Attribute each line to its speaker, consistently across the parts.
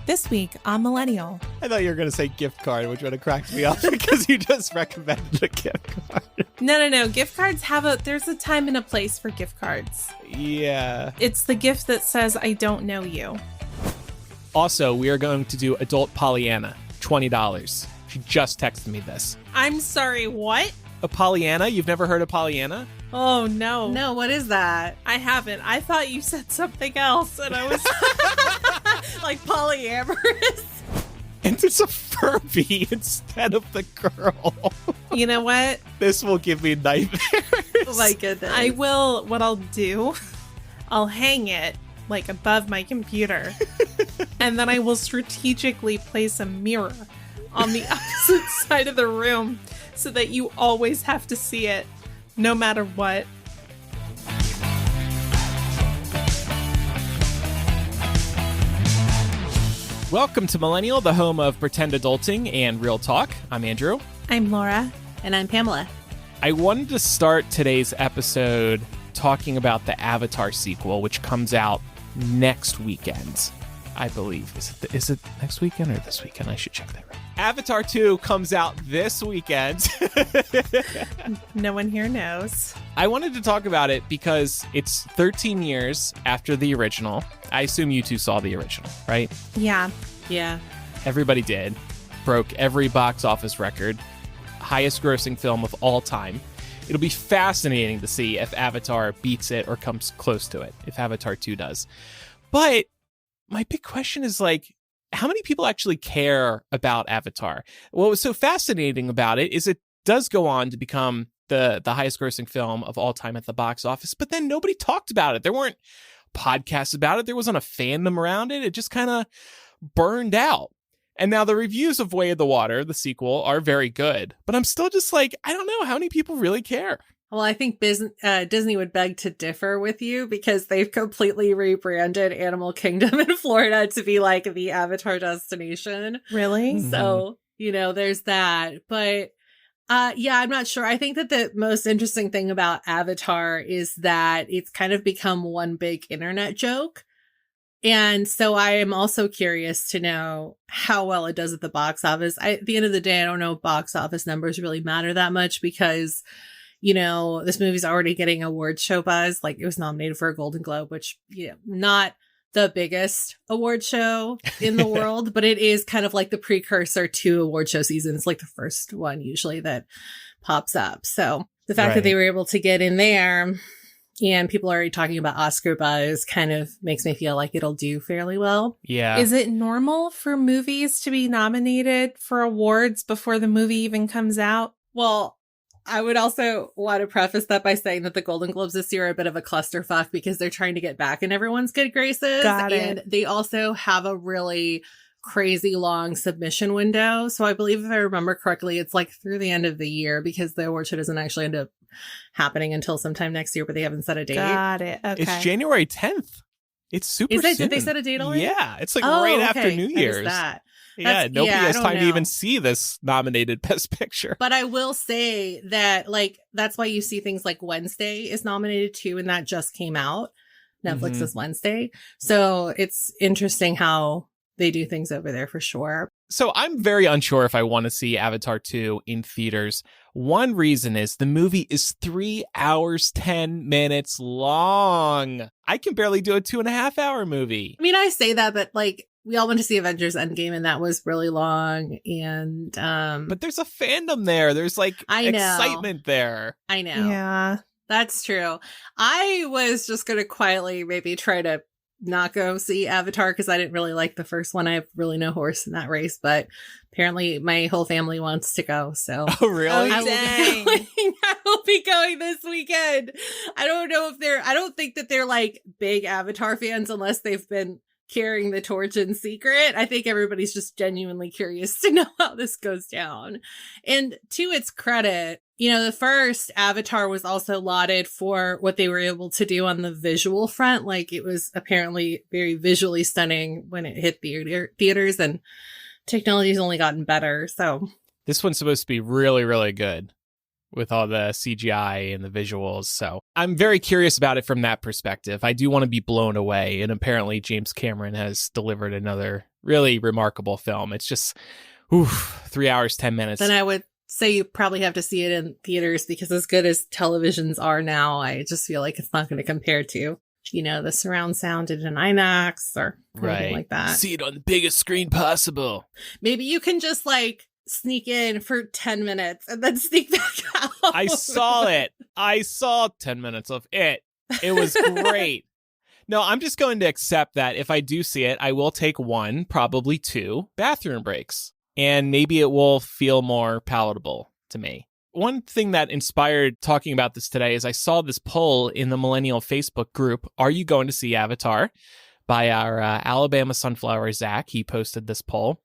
Speaker 1: This week on Millennial.
Speaker 2: I thought you were going to say gift card, which would have cracked me up because you just recommended a gift card.
Speaker 1: No. Gift cards there's a time and a place for gift cards.
Speaker 2: Yeah.
Speaker 1: It's the gift that says, I don't know you.
Speaker 2: Also, we are going to do Adult Pollyanna, $20. She just texted me this.
Speaker 1: I'm sorry, what?
Speaker 2: A Pollyanna? You've never heard of Pollyanna?
Speaker 1: Oh, no.
Speaker 3: No, what is that?
Speaker 1: I haven't. I thought you said something else, and I was like polyamorous.
Speaker 2: And there's a Furby instead of the girl.
Speaker 1: You know what?
Speaker 2: This will give me nightmares.
Speaker 3: Oh my goodness.
Speaker 1: What I'll do, I'll hang it like above my computer, and then I will strategically place a mirror on the opposite side of the room so that you always have to see it, no matter what.
Speaker 2: Welcome to Millennial, the home of pretend adulting and real talk. I'm Andrew.
Speaker 1: I'm Laura.
Speaker 3: And I'm Pamela.
Speaker 2: I wanted to start today's episode talking about the Avatar sequel, which comes out next weekend, I believe. Is it next weekend or this weekend? I should check that right. Avatar 2 comes out this weekend.
Speaker 1: No one here knows.
Speaker 2: I wanted to talk about it because it's 13 years after the original. I assume you two saw the original, right?
Speaker 1: Yeah.
Speaker 2: Everybody did. Broke every box office record. Highest grossing film of all time. It'll be fascinating to see if Avatar beats it or comes close to it, if Avatar 2 does. But my big question is, like, how many people actually care about Avatar? What was so fascinating about it is it does go on to become the highest grossing film of all time at the box office, but then nobody talked about it. There weren't podcasts about it. There wasn't a fandom around it. It just kind of burned out. And now the reviews of Way of the Water, the sequel, are very good. But I'm still just like, I don't know how many people really care.
Speaker 3: Well, I think Disney would beg to differ with you because they've completely rebranded Animal Kingdom in Florida to be like the Avatar destination.
Speaker 1: Really?
Speaker 2: Mm-hmm.
Speaker 3: So, there's that. But I'm not sure. I think that the most interesting thing about Avatar is that it's kind of become one big internet joke. And so I am also curious to know how well it does at the box office. At the end of the day, I don't know if box office numbers really matter that much because this movie's already getting award show buzz. Like, it was nominated for a Golden Globe, which, not the biggest award show in the world, but it is kind of like the precursor to award show season. It's like the first one usually that pops up. So the fact that they were able to get in there and people are already talking about Oscar buzz kind of makes me feel like it'll do fairly well.
Speaker 2: Yeah.
Speaker 1: Is it normal for movies to be nominated for awards before the movie even comes out?
Speaker 3: Well, I would also want to preface that by saying that the Golden Globes this year are a bit of a clusterfuck because they're trying to get back in everyone's good graces.
Speaker 1: Got it.
Speaker 3: And they also have a really crazy long submission window. So I believe, if I remember correctly, it's like through the end of the year because the award show doesn't actually end up happening until sometime next year, but they haven't set a date.
Speaker 1: Got it. Okay.
Speaker 2: It's January 10th. It's super soon.
Speaker 3: Did they set a date already?
Speaker 2: Yeah. It's like right after New Year's. Nobody has time to even see this nominated Best Picture.
Speaker 3: But I will say that, that's why you see things like Wednesday is nominated too, and that just came out. Netflix is Wednesday. So it's interesting how they do things over there for sure.
Speaker 2: So I'm very unsure if I want to see Avatar 2 in theaters. One reason is the movie is 3 hours, 10 minutes long. I can barely do a 2.5-hour movie.
Speaker 3: I mean, I say that, but we all went to see Avengers Endgame and that was really long. And
Speaker 2: but there's a fandom there. There's excitement there.
Speaker 3: I know.
Speaker 1: Yeah.
Speaker 3: That's true. I was just going to quietly maybe try to not go see Avatar because I didn't really like the first one. I have really no horse in that race, but apparently my whole family wants to go. So
Speaker 2: oh, really?
Speaker 3: I will be going this weekend. I don't think that they're big Avatar fans unless they've been carrying the torch in secret. I think everybody's just genuinely curious to know how this goes down. And to its credit, the first Avatar was also lauded for what they were able to do on the visual front. It was apparently very visually stunning when it hit theaters, and technology's only gotten better. So
Speaker 2: this one's supposed to be really, really good. with all the CGI and the visuals. So I'm very curious about it from that perspective. I do want to be blown away. And apparently James Cameron has delivered another really remarkable film. It's just, 3 hours, 10 minutes.
Speaker 3: Then I would say you probably have to see it in theaters, because as good as televisions are now, I just feel like it's not going to compare to, the surround sound in an IMAX or anything like that.
Speaker 2: See it on the biggest screen possible.
Speaker 3: Maybe you can just sneak in for 10 minutes and then sneak back out.
Speaker 2: I saw it. I saw 10 minutes of it. It was great. No, I'm just going to accept that if I do see it, I will take 1, probably 2 bathroom breaks. And maybe it will feel more palatable to me. One thing that inspired talking about this today is I saw this poll in the Millennial Facebook group, Are You Going to See Avatar? By our Alabama Sunflower, Zach. He posted this poll.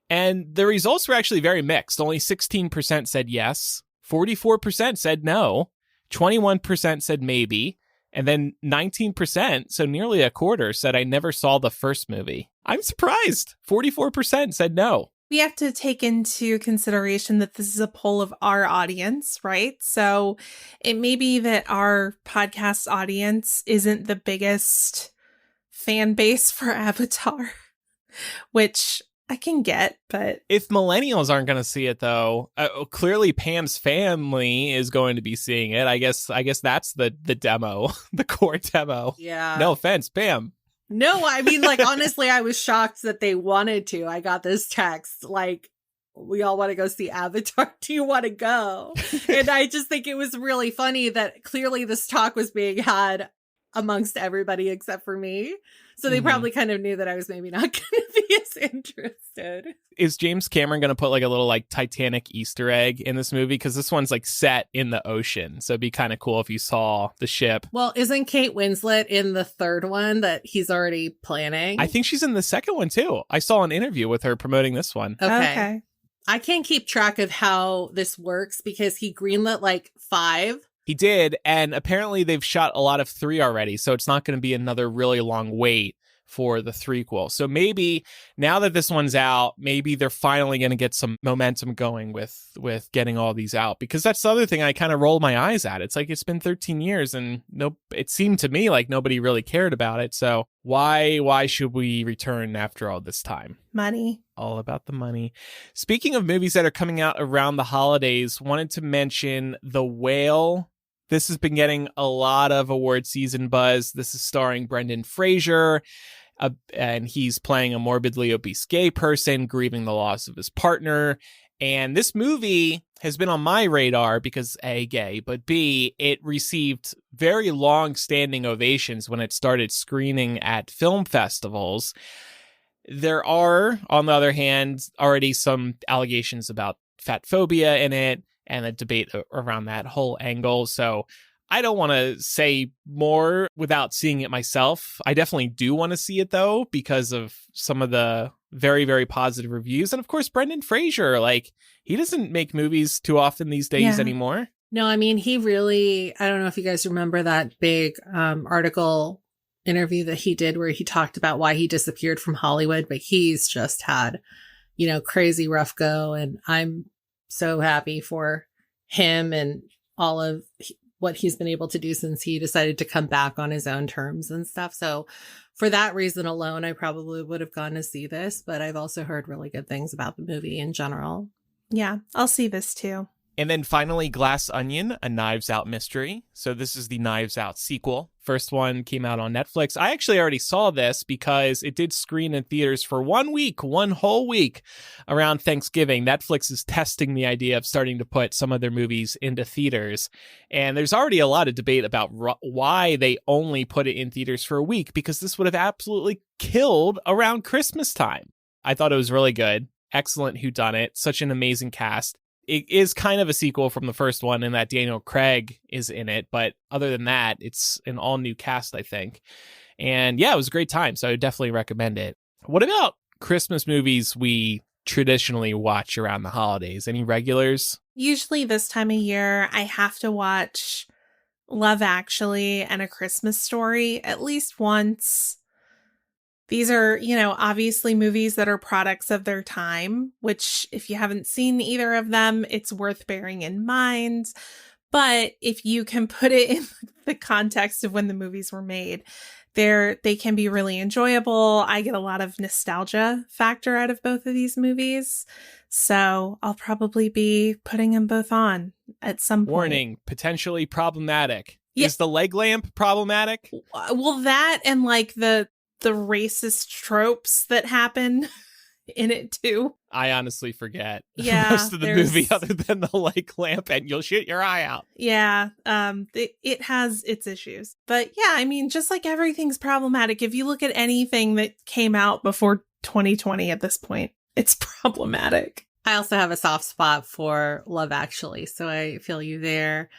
Speaker 2: And the results were actually very mixed. Only 16% said yes, 44% said no, 21% said maybe, and then 19%, so nearly a quarter, said I never saw the first movie. I'm surprised. 44% said no.
Speaker 1: We have to take into consideration that this is a poll of our audience, right? So it may be that our podcast audience isn't the biggest fan base for Avatar, which I can get, but
Speaker 2: if millennials aren't going to see it, though, clearly Pam's family is going to be seeing it. I guess that's the demo, the core demo.
Speaker 3: Yeah.
Speaker 2: No offense, Pam.
Speaker 3: No, I mean, honestly, I was shocked that they wanted to. I got this text, we all want to go see Avatar. Do you want to go? And I just think it was really funny that clearly this talk was being had amongst everybody except for me. So they probably kind of knew that I was maybe not going to be as interested.
Speaker 2: Is James Cameron going to put a little Titanic Easter egg in this movie? Because this one's set in the ocean. So it'd be kind of cool if you saw the ship.
Speaker 3: Well, isn't Kate Winslet in the third one that he's already planning?
Speaker 2: I think she's in the second one too. I saw an interview with her promoting this one.
Speaker 3: Okay. I can't keep track of how this works because he greenlit 5.
Speaker 2: He did, and apparently they've shot a lot of 3 already, so it's not going to be another really long wait for the threequel. So maybe now that this one's out, maybe they're finally going to get some momentum going with getting all these out, because that's the other thing I kind of rolled my eyes at. It's it's been 13 years and it seemed to me like nobody really cared about it. So why should we return after all this time?
Speaker 1: Money.
Speaker 2: All about the money. Speaking of movies that are coming out around the holidays, wanted to mention The Whale. This has been getting a lot of award season buzz. This is starring Brendan Fraser, and he's playing a morbidly obese gay person grieving the loss of his partner. And this movie has been on my radar because A, gay, but B, it received very long-standing ovations when it started screening at film festivals. There are, on the other hand, already some allegations about fat phobia in it, and a debate around that whole angle. So I don't want to say more without seeing it myself. I definitely do want to see it, though, because of some of the very, very positive reviews. And of course, Brendan Fraser, he doesn't make movies too often these days anymore.
Speaker 3: No, I mean, he really, I don't know if you guys remember that big article interview that he did where he talked about why he disappeared from Hollywood, but he's just had, crazy rough go. And I'm so happy for him and all of what he's been able to do since he decided to come back on his own terms and stuff. So for that reason alone, I probably would have gone to see this, but I've also heard really good things about the movie in general.
Speaker 1: Yeah, I'll see this too.
Speaker 2: And then finally, Glass Onion, a Knives Out mystery. So this is the Knives Out sequel. First one came out on Netflix. I actually already saw this because it did screen in theaters for 1 week, one whole week around Thanksgiving. Netflix is testing the idea of starting to put some of their movies into theaters. And there's already a lot of debate about why they only put it in theaters for a week, because this would have absolutely killed around Christmas time. I thought it was really good. Excellent whodunit. Such an amazing cast. It is kind of a sequel from the first one in that Daniel Craig is in it. But other than that, it's an all new cast, I think. And yeah, it was a great time. So I would definitely recommend it. What about Christmas movies we traditionally watch around the holidays? Any regulars?
Speaker 1: Usually this time of year, I have to watch Love Actually and A Christmas Story at least once. These are, obviously movies that are products of their time, which if you haven't seen either of them, it's worth bearing in mind. But if you can put it in the context of when the movies were made, they can be really enjoyable. I get a lot of nostalgia factor out of both of these movies. So I'll probably be putting them both on at some point.
Speaker 2: Warning, potentially problematic.
Speaker 1: Yeah.
Speaker 2: Is the leg lamp problematic?
Speaker 1: Well, that and like the racist tropes that happen in it too.
Speaker 2: I honestly forget
Speaker 1: most
Speaker 2: of the movie other than the leg lamp and you'll shoot your eye out.
Speaker 1: Yeah, it has its issues. But yeah, I mean, just like everything's problematic, if you look at anything that came out before 2020 at this point, it's problematic.
Speaker 3: I also have a soft spot for Love Actually, so I feel you there.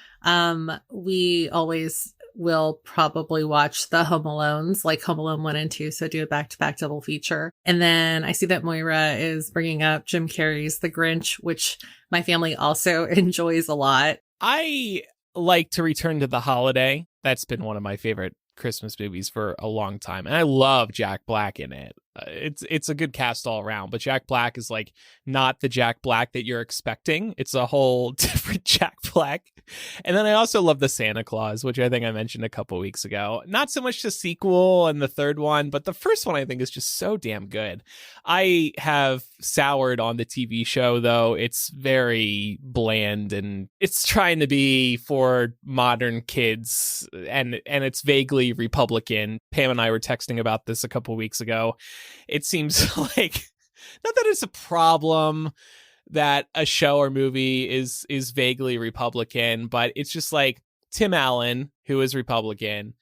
Speaker 3: We always will probably watch the Home Alones, like Home Alone 1 and 2, so do a back-to-back double feature. And then I see that Moira is bringing up Jim Carrey's The Grinch, which my family also enjoys a lot.
Speaker 2: I like To Return to the Holiday. That's been one of my favorite Christmas movies for a long time, and I love Jack Black in it. It's a good cast all around, but Jack Black is like not the Jack Black that you're expecting. It's a whole different Jack Black. And then I also love the Santa Claus, which I think I mentioned a couple weeks ago. Not so much the sequel and the third one, but the first one I think is just so damn good. I have soured on the TV show though. It's very bland and it's trying to be for modern kids and it's vaguely Republican. Pam and I were texting about this a couple weeks ago. It seems like, not that it's a problem that a show or movie is vaguely Republican, but it's just like Tim Allen, who is Republican,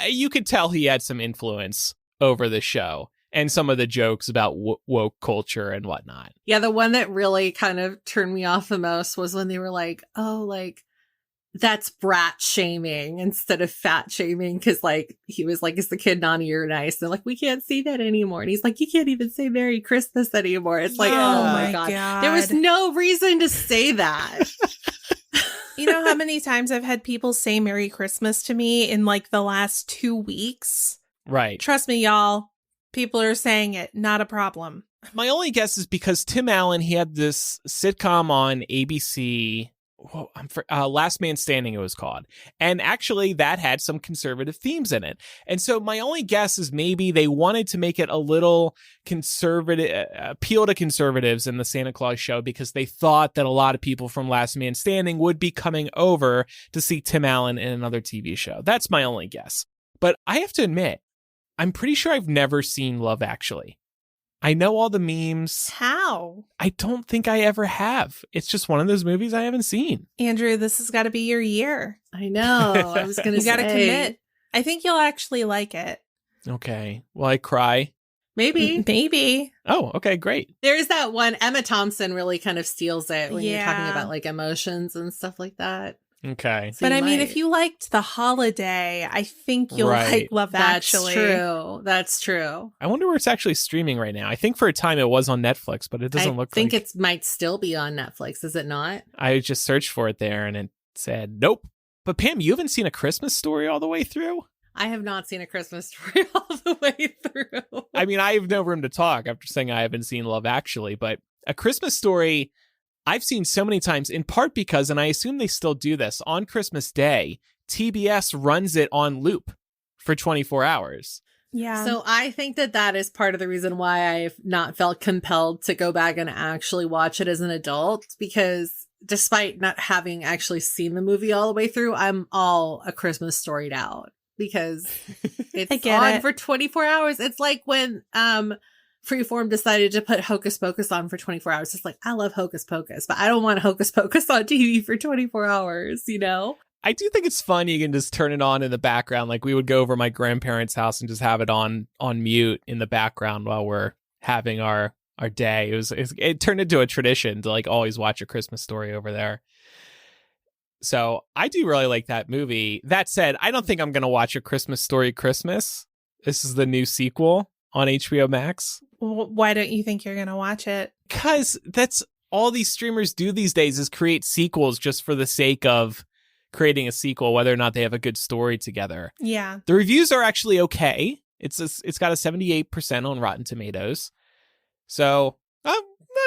Speaker 2: you could tell he had some influence over the show and some of the jokes about woke culture and whatnot.
Speaker 3: Yeah, the one that really kind of turned me off the most was when they were like, oh, like, that's brat shaming instead of fat shaming, because like he was like, is the kid naughty or nice? And like, we can't see that anymore. And he's like, you can't even say Merry Christmas anymore. It's like, oh my God. There was no reason to say that.
Speaker 1: You know how many times I've had people say Merry Christmas to me in like the last 2 weeks?
Speaker 2: Right.
Speaker 1: Trust me, y'all. People are saying it. Not a problem.
Speaker 2: My only guess is because Tim Allen, he had this sitcom on ABC. Last Man Standing, it was called. And actually that had some conservative themes in it. And so my only guess is maybe they wanted to make it a little conservative, appeal to conservatives in the Santa Claus show because they thought that a lot of people from Last Man Standing would be coming over to see Tim Allen in another TV show. That's my only guess. But I have to admit, I'm pretty sure I've never seen Love Actually. I know all the memes.
Speaker 1: How?
Speaker 2: I don't think I ever have. It's just one of those movies I haven't seen.
Speaker 1: Andrew, this has got to be your year.
Speaker 3: I know. I was going to say.
Speaker 1: You got to commit. I think you'll actually like it.
Speaker 2: Okay. Will I cry?
Speaker 3: Maybe.
Speaker 1: Maybe.
Speaker 2: Oh, okay, great.
Speaker 3: There's that one. Emma Thompson really kind of steals it when you're talking
Speaker 1: Yeah.
Speaker 3: about like emotions and stuff like that.
Speaker 2: Okay.
Speaker 3: So
Speaker 1: But
Speaker 3: you
Speaker 1: I mean,
Speaker 3: might.
Speaker 1: if you liked The Holiday, I think you'll
Speaker 2: Right.
Speaker 1: like Love
Speaker 3: That's
Speaker 1: Actually.
Speaker 3: true. That's true.
Speaker 2: I wonder where it's actually streaming right now. I think for a time it was on Netflix, but it doesn't
Speaker 3: I
Speaker 2: look
Speaker 3: think
Speaker 2: like
Speaker 3: it might still be on Netflix. Is it not?
Speaker 2: I just searched for it there and it said nope. But Pam, you haven't seen A Christmas Story all the way through?
Speaker 3: I have not seen A Christmas Story all the way through.
Speaker 2: I mean, I have no room to talk after saying I haven't seen Love Actually, but A Christmas Story I've seen so many times, in part because, and I assume they still do this, on Christmas Day, TBS runs it on loop for 24 hours.
Speaker 1: Yeah.
Speaker 3: So I think that is part of the reason why I've not felt compelled to go back and actually watch it as an adult, because despite not having actually seen the movie all the way through, I'm all A Christmas Storied out because
Speaker 1: I
Speaker 3: it's
Speaker 1: get
Speaker 3: on
Speaker 1: it.
Speaker 3: for 24 hours. It's like when Freeform decided to put Hocus Pocus on for 24 hours. It's like, I love Hocus Pocus, but I don't want Hocus Pocus on TV for 24 hours, you know?
Speaker 2: I do think it's fun. You can just turn it on in the background. Like we would go over my grandparents' house and just have it on mute in the background while we're having our day. It turned into a tradition to like always watch A Christmas Story over there. So I do really like that movie. That said, I don't think I'm going to watch A Christmas Story Christmas. This is the new sequel on HBO Max.
Speaker 1: Why don't you think you're going to watch it?
Speaker 2: Because that's all these streamers do these days is create sequels just for the sake of creating a sequel, whether or not they have a good story together.
Speaker 1: Yeah.
Speaker 2: The reviews are actually okay. It's got a 78% on Rotten Tomatoes. So,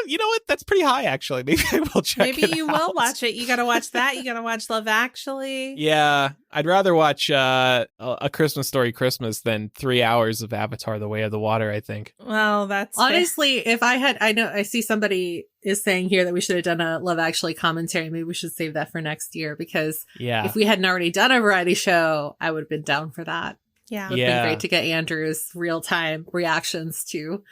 Speaker 2: you know what? That's pretty high, actually. Maybe I will check it out.
Speaker 1: Maybe you will watch it. You got to watch that. You got to watch Love Actually.
Speaker 2: Yeah, I'd rather watch A Christmas Story Christmas than 3 hours of Avatar: The Way of the Water, I think.
Speaker 1: Well, that's
Speaker 3: honestly, if I see somebody is saying here that we should have done a Love Actually commentary. Maybe we should save that for next year, because if we hadn't already done a variety show, I would have been down for that.
Speaker 1: Yeah.
Speaker 3: It would have been great to get Andrew's real-time reactions to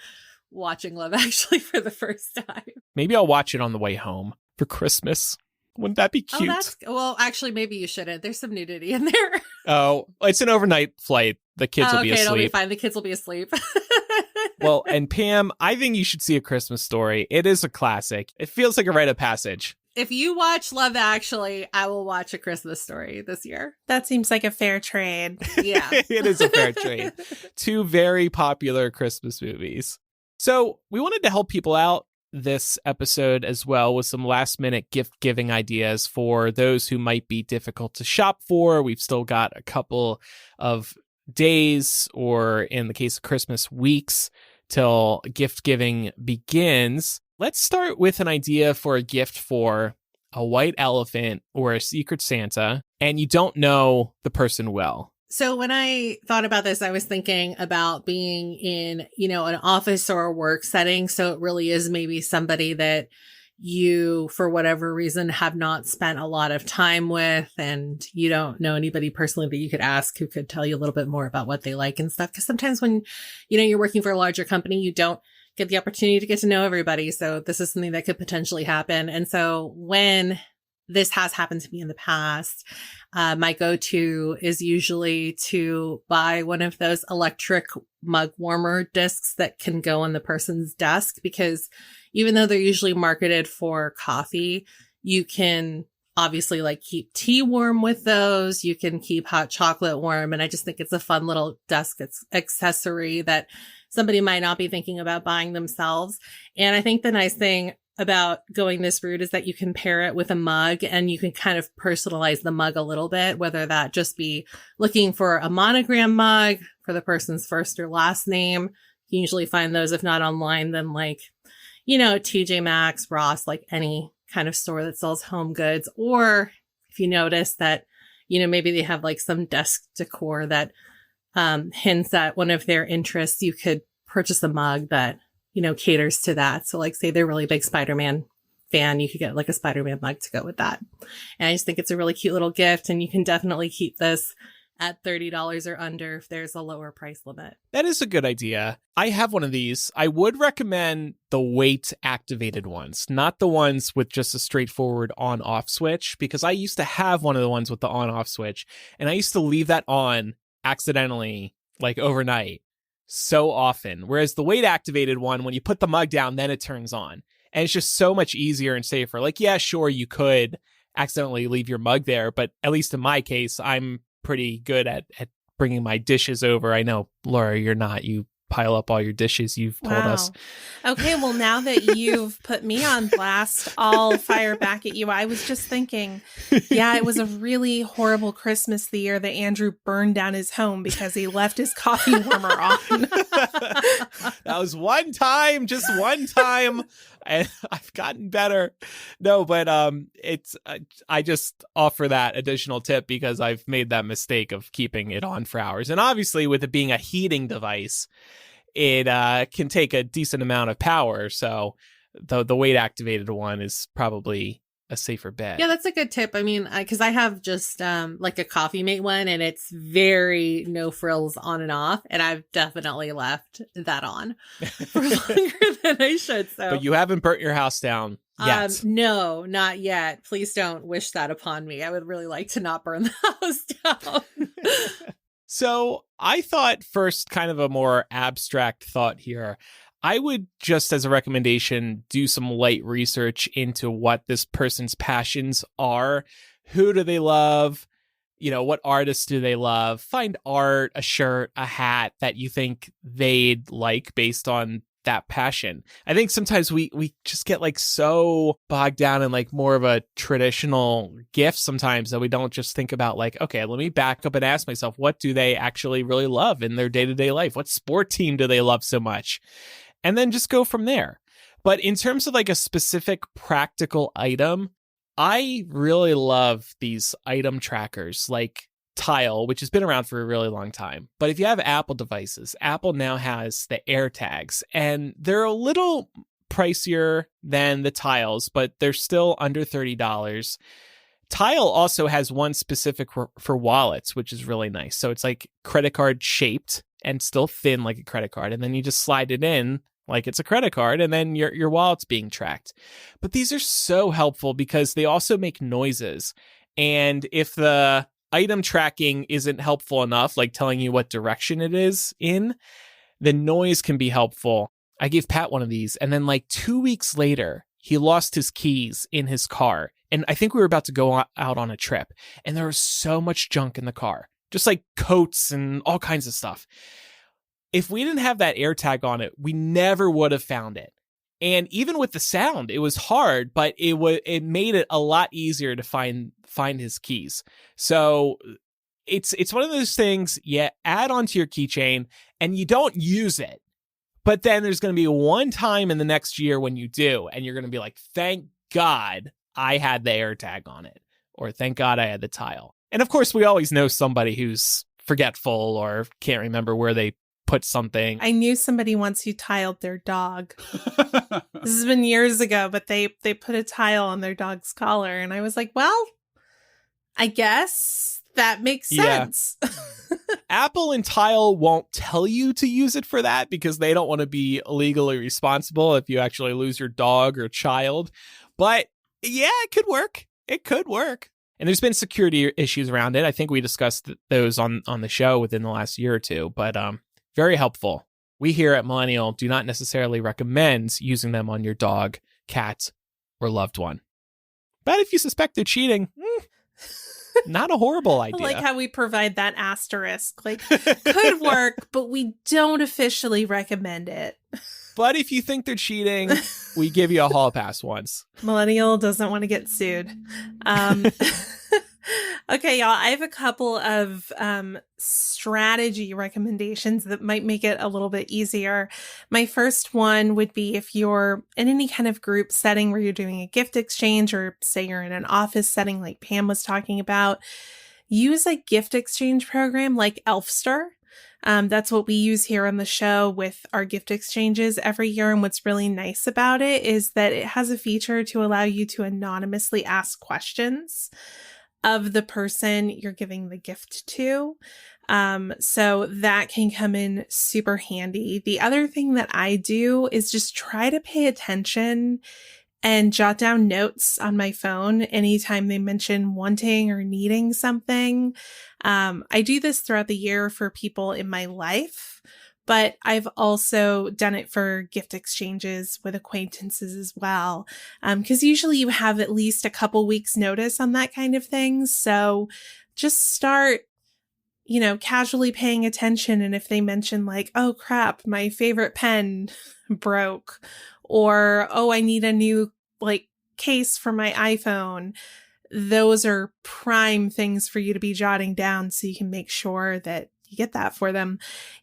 Speaker 3: watching Love Actually for the first time.
Speaker 2: Maybe I'll watch it on the way home for Christmas. Wouldn't that be cute?
Speaker 3: Well, actually, maybe you shouldn't. There's some nudity in there.
Speaker 2: Oh, it's an overnight flight. The kids will be asleep.
Speaker 3: It'll be fine. The kids will be asleep.
Speaker 2: Well, and Pam, I think you should see A Christmas Story. It is a classic. It feels like a rite of passage.
Speaker 3: If you watch Love Actually, I will watch A Christmas Story this year.
Speaker 1: That seems like a fair trade.
Speaker 3: Yeah.
Speaker 2: It is a fair trade. Two very popular Christmas movies. So we wanted to help people out this episode as well with some last minute gift giving ideas for those who might be difficult to shop for. We've still got a couple of days, or in the case of Christmas, weeks till gift giving begins. Let's start with an idea for a gift for a white elephant or a Secret Santa, and you don't know the person well.
Speaker 3: So when I thought about this, I was thinking about being in, an office or a work setting. So it really is maybe somebody that you, for whatever reason, have not spent a lot of time with, and you don't know anybody personally that you could ask who could tell you a little bit more about what they like and stuff. Because sometimes when, you're working for a larger company, you don't get the opportunity to get to know everybody. So this is something that could potentially happen. And so when this has happened to me in the past, my go-to is usually to buy one of those electric mug warmer discs that can go on the person's desk, because even though they're usually marketed for coffee, you can obviously keep tea warm with those. You can keep hot chocolate warm. And I just think it's a fun little desk accessory that somebody might not be thinking about buying themselves. And I think the nice thing about going this route is that you can pair it with a mug, and you can kind of personalize the mug a little bit, whether that just be looking for a monogram mug for the person's first or last name. You usually find those, if not online, then TJ Maxx, Ross, any kind of store that sells home goods. Or if you notice that, maybe they have some desk decor that hints at one of their interests, you could purchase a mug that caters to that. So say they're really big Spider-Man fan, you could get a Spider-Man mug to go with that. And I just think it's a really cute little gift, and you can definitely keep this at $30 or under if there's a lower price limit.
Speaker 2: That is a good idea. I have one of these. I would recommend the weight activated ones, not the ones with just a straightforward on off switch, because I used to have one of the ones with the on off switch, and I used to leave that on accidentally overnight so often. Whereas the weight activated one, when you put the mug down, then it turns on. And it's just so much easier and safer. Yeah, sure, you could accidentally leave your mug there, but at least in my case, I'm pretty good at bringing my dishes over. I know, Laura, you're not. You pile up all your dishes, you've told us.
Speaker 1: Okay, well, now that you've put me on blast, I'll fire back at you. I was just thinking, it was a really horrible Christmas the year that Andrew burned down his home because he left his coffee warmer on.
Speaker 2: That was one time, just one time. And I've gotten better. No, but I just offer that additional tip because I've made that mistake of keeping it on for hours. And obviously, with it being a heating device, it can take a decent amount of power. So the weight activated one is probably a safer bet.
Speaker 3: Yeah, that's a good tip. I mean, because I have just a Coffee Mate one, and it's very no frills on and off, and I've definitely left that on for longer than I should. So,
Speaker 2: but you haven't burnt your house down yet.
Speaker 3: No, not yet. Please don't wish that upon me. I would really like to not burn the house down.
Speaker 2: So I thought first, kind of a more abstract thought here. I would just, as a recommendation, do some light research into what this person's passions are. Who do they love? What artists do they love? Find art, a shirt, a hat that you think they'd like based on that passion. I think sometimes we just get like so bogged down in like more of a traditional gift sometimes that we don't just think about like, okay, let me back up and ask myself, what do they actually really love in their day-to-day life? What sport team do they love so much? And then just go from there. But in terms of like a specific practical item, I really love these item trackers like Tile, which has been around for a really long time. But if you have Apple devices, Apple now has the AirTags, and they're a little pricier than the Tiles, but they're still under $30. Tile also has one specific for wallets, which is really nice. So it's like credit card shaped and still thin like a credit card. And then you just slide it in like it's a credit card, and then your wallet's being tracked. But these are so helpful because they also make noises. And if the item tracking isn't helpful enough, like telling you what direction it is in, the noise can be helpful. I gave Pat one of these, and then like 2 weeks later, he lost his keys in his car. And I think we were about to go out on a trip, and there was so much junk in the car, just like coats and all kinds of stuff. If we didn't have that AirTag on it, we never would have found it. And even with the sound, it was hard, but it made it a lot easier to find his keys. So it's one of those things you add onto your keychain and you don't use it. But then there's going to be one time in the next year when you do, and you're going to be like, thank God I had the AirTag on it, or thank God I had the Tile. And of course, we always know somebody who's forgetful or can't remember where they put something.
Speaker 1: I knew somebody once who tiled their dog. This has been years ago, but they put a tile on their dog's collar, and I was like, well, I guess that makes sense.
Speaker 2: Yeah. Apple and Tile won't tell you to use it for that because they don't want to be legally responsible if you actually lose your dog or child. But yeah, it could work. It could work. And there's been security issues around it. I think we discussed those on the show within the last year or two, but very helpful. We here at Millennial do not necessarily recommend using them on your dog, cat, or loved one. But if you suspect they're cheating, not a horrible idea.
Speaker 1: I like how we provide that asterisk. Like, could work, but we don't officially recommend it.
Speaker 2: But if you think they're cheating, we give you a hall pass once.
Speaker 1: Millennial doesn't want to get sued. Okay, y'all, I have a couple of strategy recommendations that might make it a little bit easier. My first one would be if you're in any kind of group setting where you're doing a gift exchange, or say you're in an office setting like Pam was talking about, use a gift exchange program like Elfster. That's what we use here on the show with our gift exchanges every year. And what's really nice about it is that it has a feature to allow you to anonymously ask questions of the person you're giving the gift to. So that can come in super handy. The other thing that I do is just try to pay attention and jot down notes on my phone anytime they mention wanting or needing something. I do this throughout the year for people in my life, but I've also done it for gift exchanges with acquaintances as well. Because usually you have at least a couple weeks notice on that kind of thing. So just start, casually paying attention. And if they mention like, oh crap, my favorite pen broke, or, oh, I need a new case for my iPhone. Those are prime things for you to be jotting down so you can make sure that you get that for them.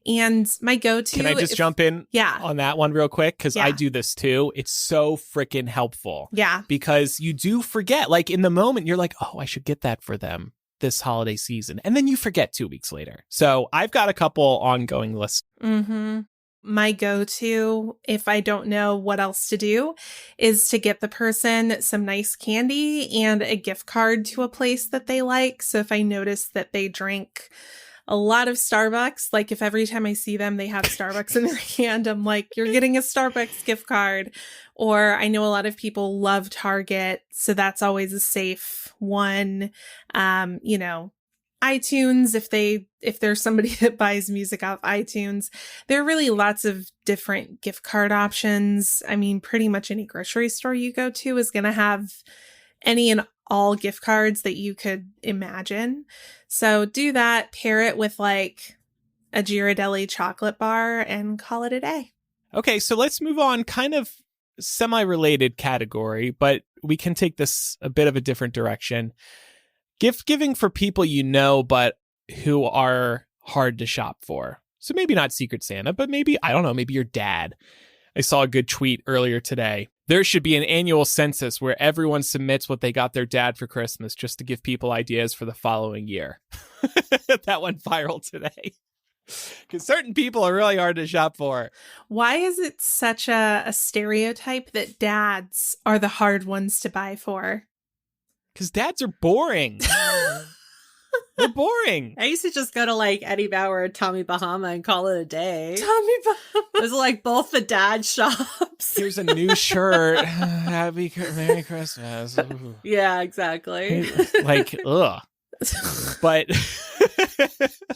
Speaker 1: And my go-to...
Speaker 2: Can I just jump in on that one real quick? Because I do this too. It's so freaking helpful.
Speaker 1: Yeah.
Speaker 2: Because you do forget. Like in the moment, you're like, oh, I should get that for them this holiday season. And then you forget 2 weeks later. So I've got a couple ongoing lists.
Speaker 1: Mm-hmm. My go-to, if I don't know what else to do, is to get the person some nice candy and a gift card to a place that they like. So if I notice that they drink a lot of Starbucks, like if every time I see them, they have Starbucks in their hand, I'm like, you're getting a Starbucks gift card. Or I know a lot of people love Target, so that's always a safe one. iTunes, if there's somebody that buys music off iTunes, there are really lots of different gift card options. I mean, pretty much any grocery store you go to is going to have any and all gift cards that you could imagine. So do that, pair it with like a Ghirardelli chocolate bar, and call it a day.
Speaker 2: Okay, so let's move on, kind of semi-related category, but we can take this a bit of a different direction. Gift giving for people you know, but who are hard to shop for. So maybe not Secret Santa, but maybe, I don't know, maybe your dad. I saw a good tweet earlier today. There should be an annual census where everyone submits what they got their dad for Christmas just to give people ideas for the following year. That went viral today. Because certain people are really hard to shop for.
Speaker 1: Why is it such a stereotype that dads are the hard ones to buy for?
Speaker 2: Because dads are boring. They're boring.
Speaker 3: I used to just go to like Eddie Bauer or Tommy Bahama and call it a day.
Speaker 1: Tommy Bahama.
Speaker 3: It was like both the dad shops.
Speaker 2: Here's a new shirt. Merry Christmas. Ooh.
Speaker 3: Yeah, exactly.
Speaker 2: Like, ugh. But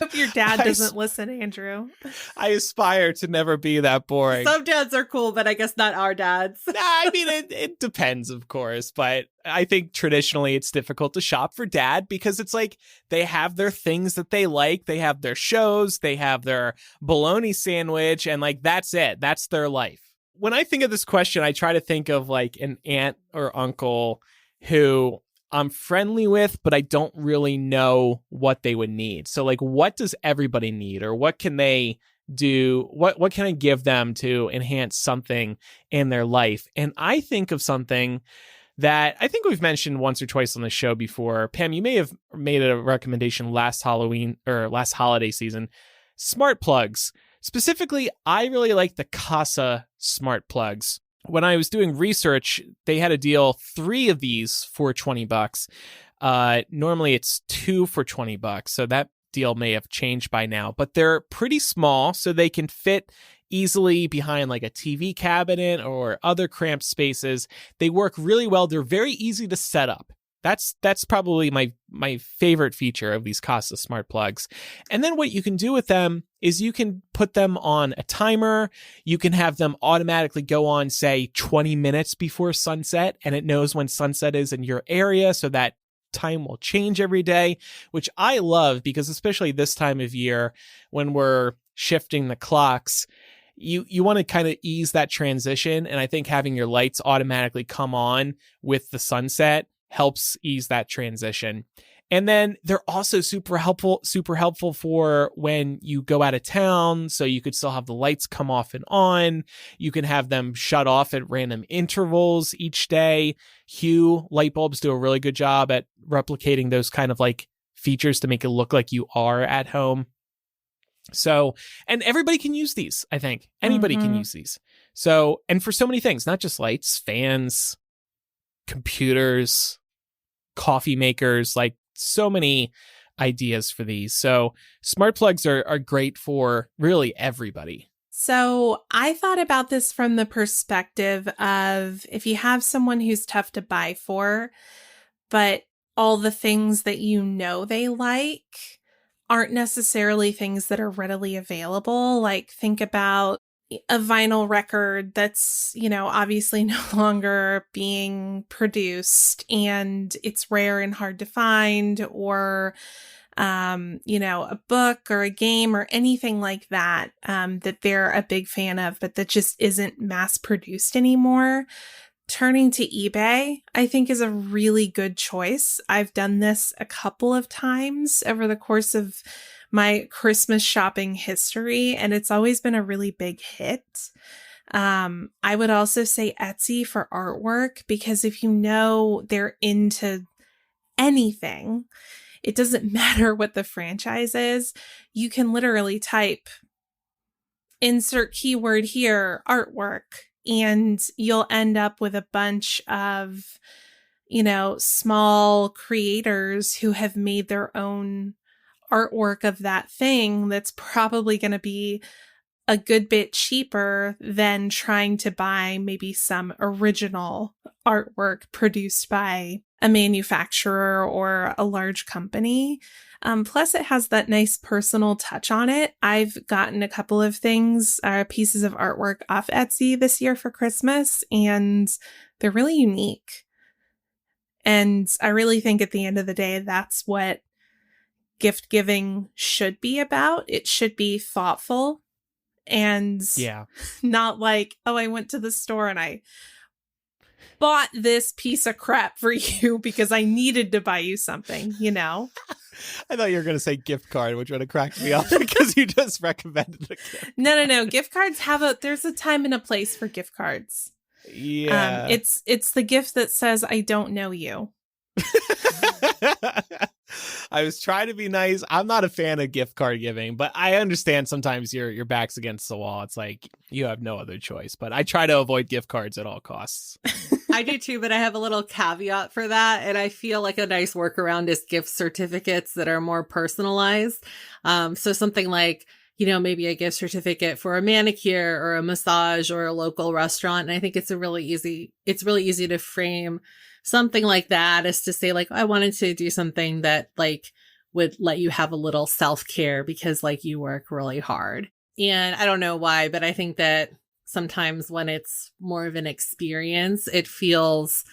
Speaker 1: Hope your dad doesn't listen, Andrew.
Speaker 2: I aspire to never be that boring.
Speaker 3: Some dads are cool, but I guess not our dads.
Speaker 2: Nah, I mean, it depends, of course. But I think traditionally it's difficult to shop for dad because it's like they have their things that they like. They have their shows. They have their bologna sandwich. And like, that's it. That's their life. When I think of this question, I try to think of like an aunt or uncle who I'm friendly with, but I don't really know what they would need. So like, what does everybody need, or what can they do? What can I give them to enhance something in their life? And I think of something that I think we've mentioned once or twice on the show before. Pam, you may have made a recommendation last Halloween or last holiday season. Smart plugs. Specifically, I really like the Casa smart plugs. When I was doing research, they had a deal 3 of these for $20. Normally it's 2 for $20. So that deal may have changed by now, but they're pretty small, so they can fit easily behind like a TV cabinet or other cramped spaces. They work really well. They're very easy to set up. That's probably my favorite feature of these Casa smart plugs. And then what you can do with them is you can put them on a timer. You can have them automatically go on, say, 20 minutes before sunset, and it knows when sunset is in your area, so that time will change every day, which I love because especially this time of year when we're shifting the clocks, you want to kind of ease that transition. And I think having your lights automatically come on with the sunset helps ease that transition. And then they're also super helpful for when you go out of town. So you could still have the lights come off and on. You can have them shut off at random intervals each day. Hue light bulbs do a really good job at replicating those kind of like features to make it look like you are at home. So, and everybody can use these, I think. Anybody can use these. So, and for so many things, not just lights, fans, computers, coffee makers, like so many ideas for these. So smart plugs are great for really everybody.
Speaker 1: So I thought about this from the perspective of if you have someone who's tough to buy for, but all the things that you know they like aren't necessarily things that are readily available. Like think about a vinyl record that's, obviously no longer being produced and it's rare and hard to find, or, a book or a game or anything like that, that they're a big fan of, but that just isn't mass produced anymore. Turning to eBay, I think, is a really good choice. I've done this a couple of times over the course of my Christmas shopping history, and it's always been a really big hit. I would also say Etsy for artwork, because if you know they're into anything, it doesn't matter what the franchise is. You can literally type, insert keyword here, artwork, and you'll end up with a bunch of, small creators who have made their own artwork of that thing that's probably going to be a good bit cheaper than trying to buy maybe some original artwork produced by a manufacturer or a large company. Plus it has that nice personal touch on it. I've gotten a couple of things, pieces of artwork off Etsy this year for Christmas, and they're really unique. And I really think at the end of the day, that's what gift giving should be about. It should be thoughtful and
Speaker 2: Yeah.
Speaker 1: not like, oh, I went to the store and I bought this piece of crap for you because I needed to buy you something, you know?
Speaker 2: I thought you were going to say gift card, which would have cracked me up because you just recommended a gift.
Speaker 1: No. Gift cards there's a time and a place for gift cards.
Speaker 2: Yeah.
Speaker 1: It's the gift that says, I don't know you.
Speaker 2: I was trying to be nice. I'm not a fan of gift card giving, but I understand sometimes your back's against the wall. It's like you have no other choice. But I try to avoid gift cards at all costs.
Speaker 3: I do too, but I have a little caveat for that. And I feel like a nice workaround is gift certificates that are more personalized. So something like, you know, maybe a gift certificate for a manicure or a massage or a local restaurant. And I think it's really easy to frame something like that as to say, like, I wanted to do something that like would let you have a little self-care because like you work really hard. And I don't know why, but I think that sometimes when it's more of an experience, it feels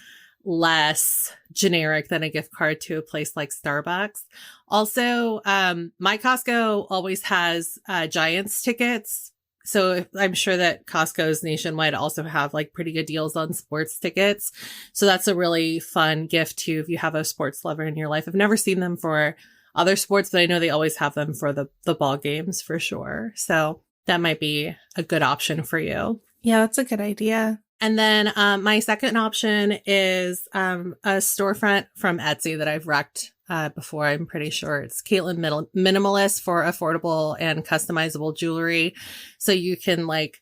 Speaker 3: less generic than a gift card to a place like Starbucks. Also, my Costco always has Giants tickets. So I'm sure that Costco's nationwide also have like pretty good deals on sports tickets. So that's a really fun gift too if you have a sports lover in your life. I've never seen them for other sports, but I know they always have them for the ball games for sure. So that might be a good option for you.
Speaker 1: Yeah, that's a good idea.
Speaker 3: And then my second option is a storefront from Etsy that I've wrecked before. I'm pretty sure it's Caitlin Minimalist for affordable and customizable jewelry. So you can like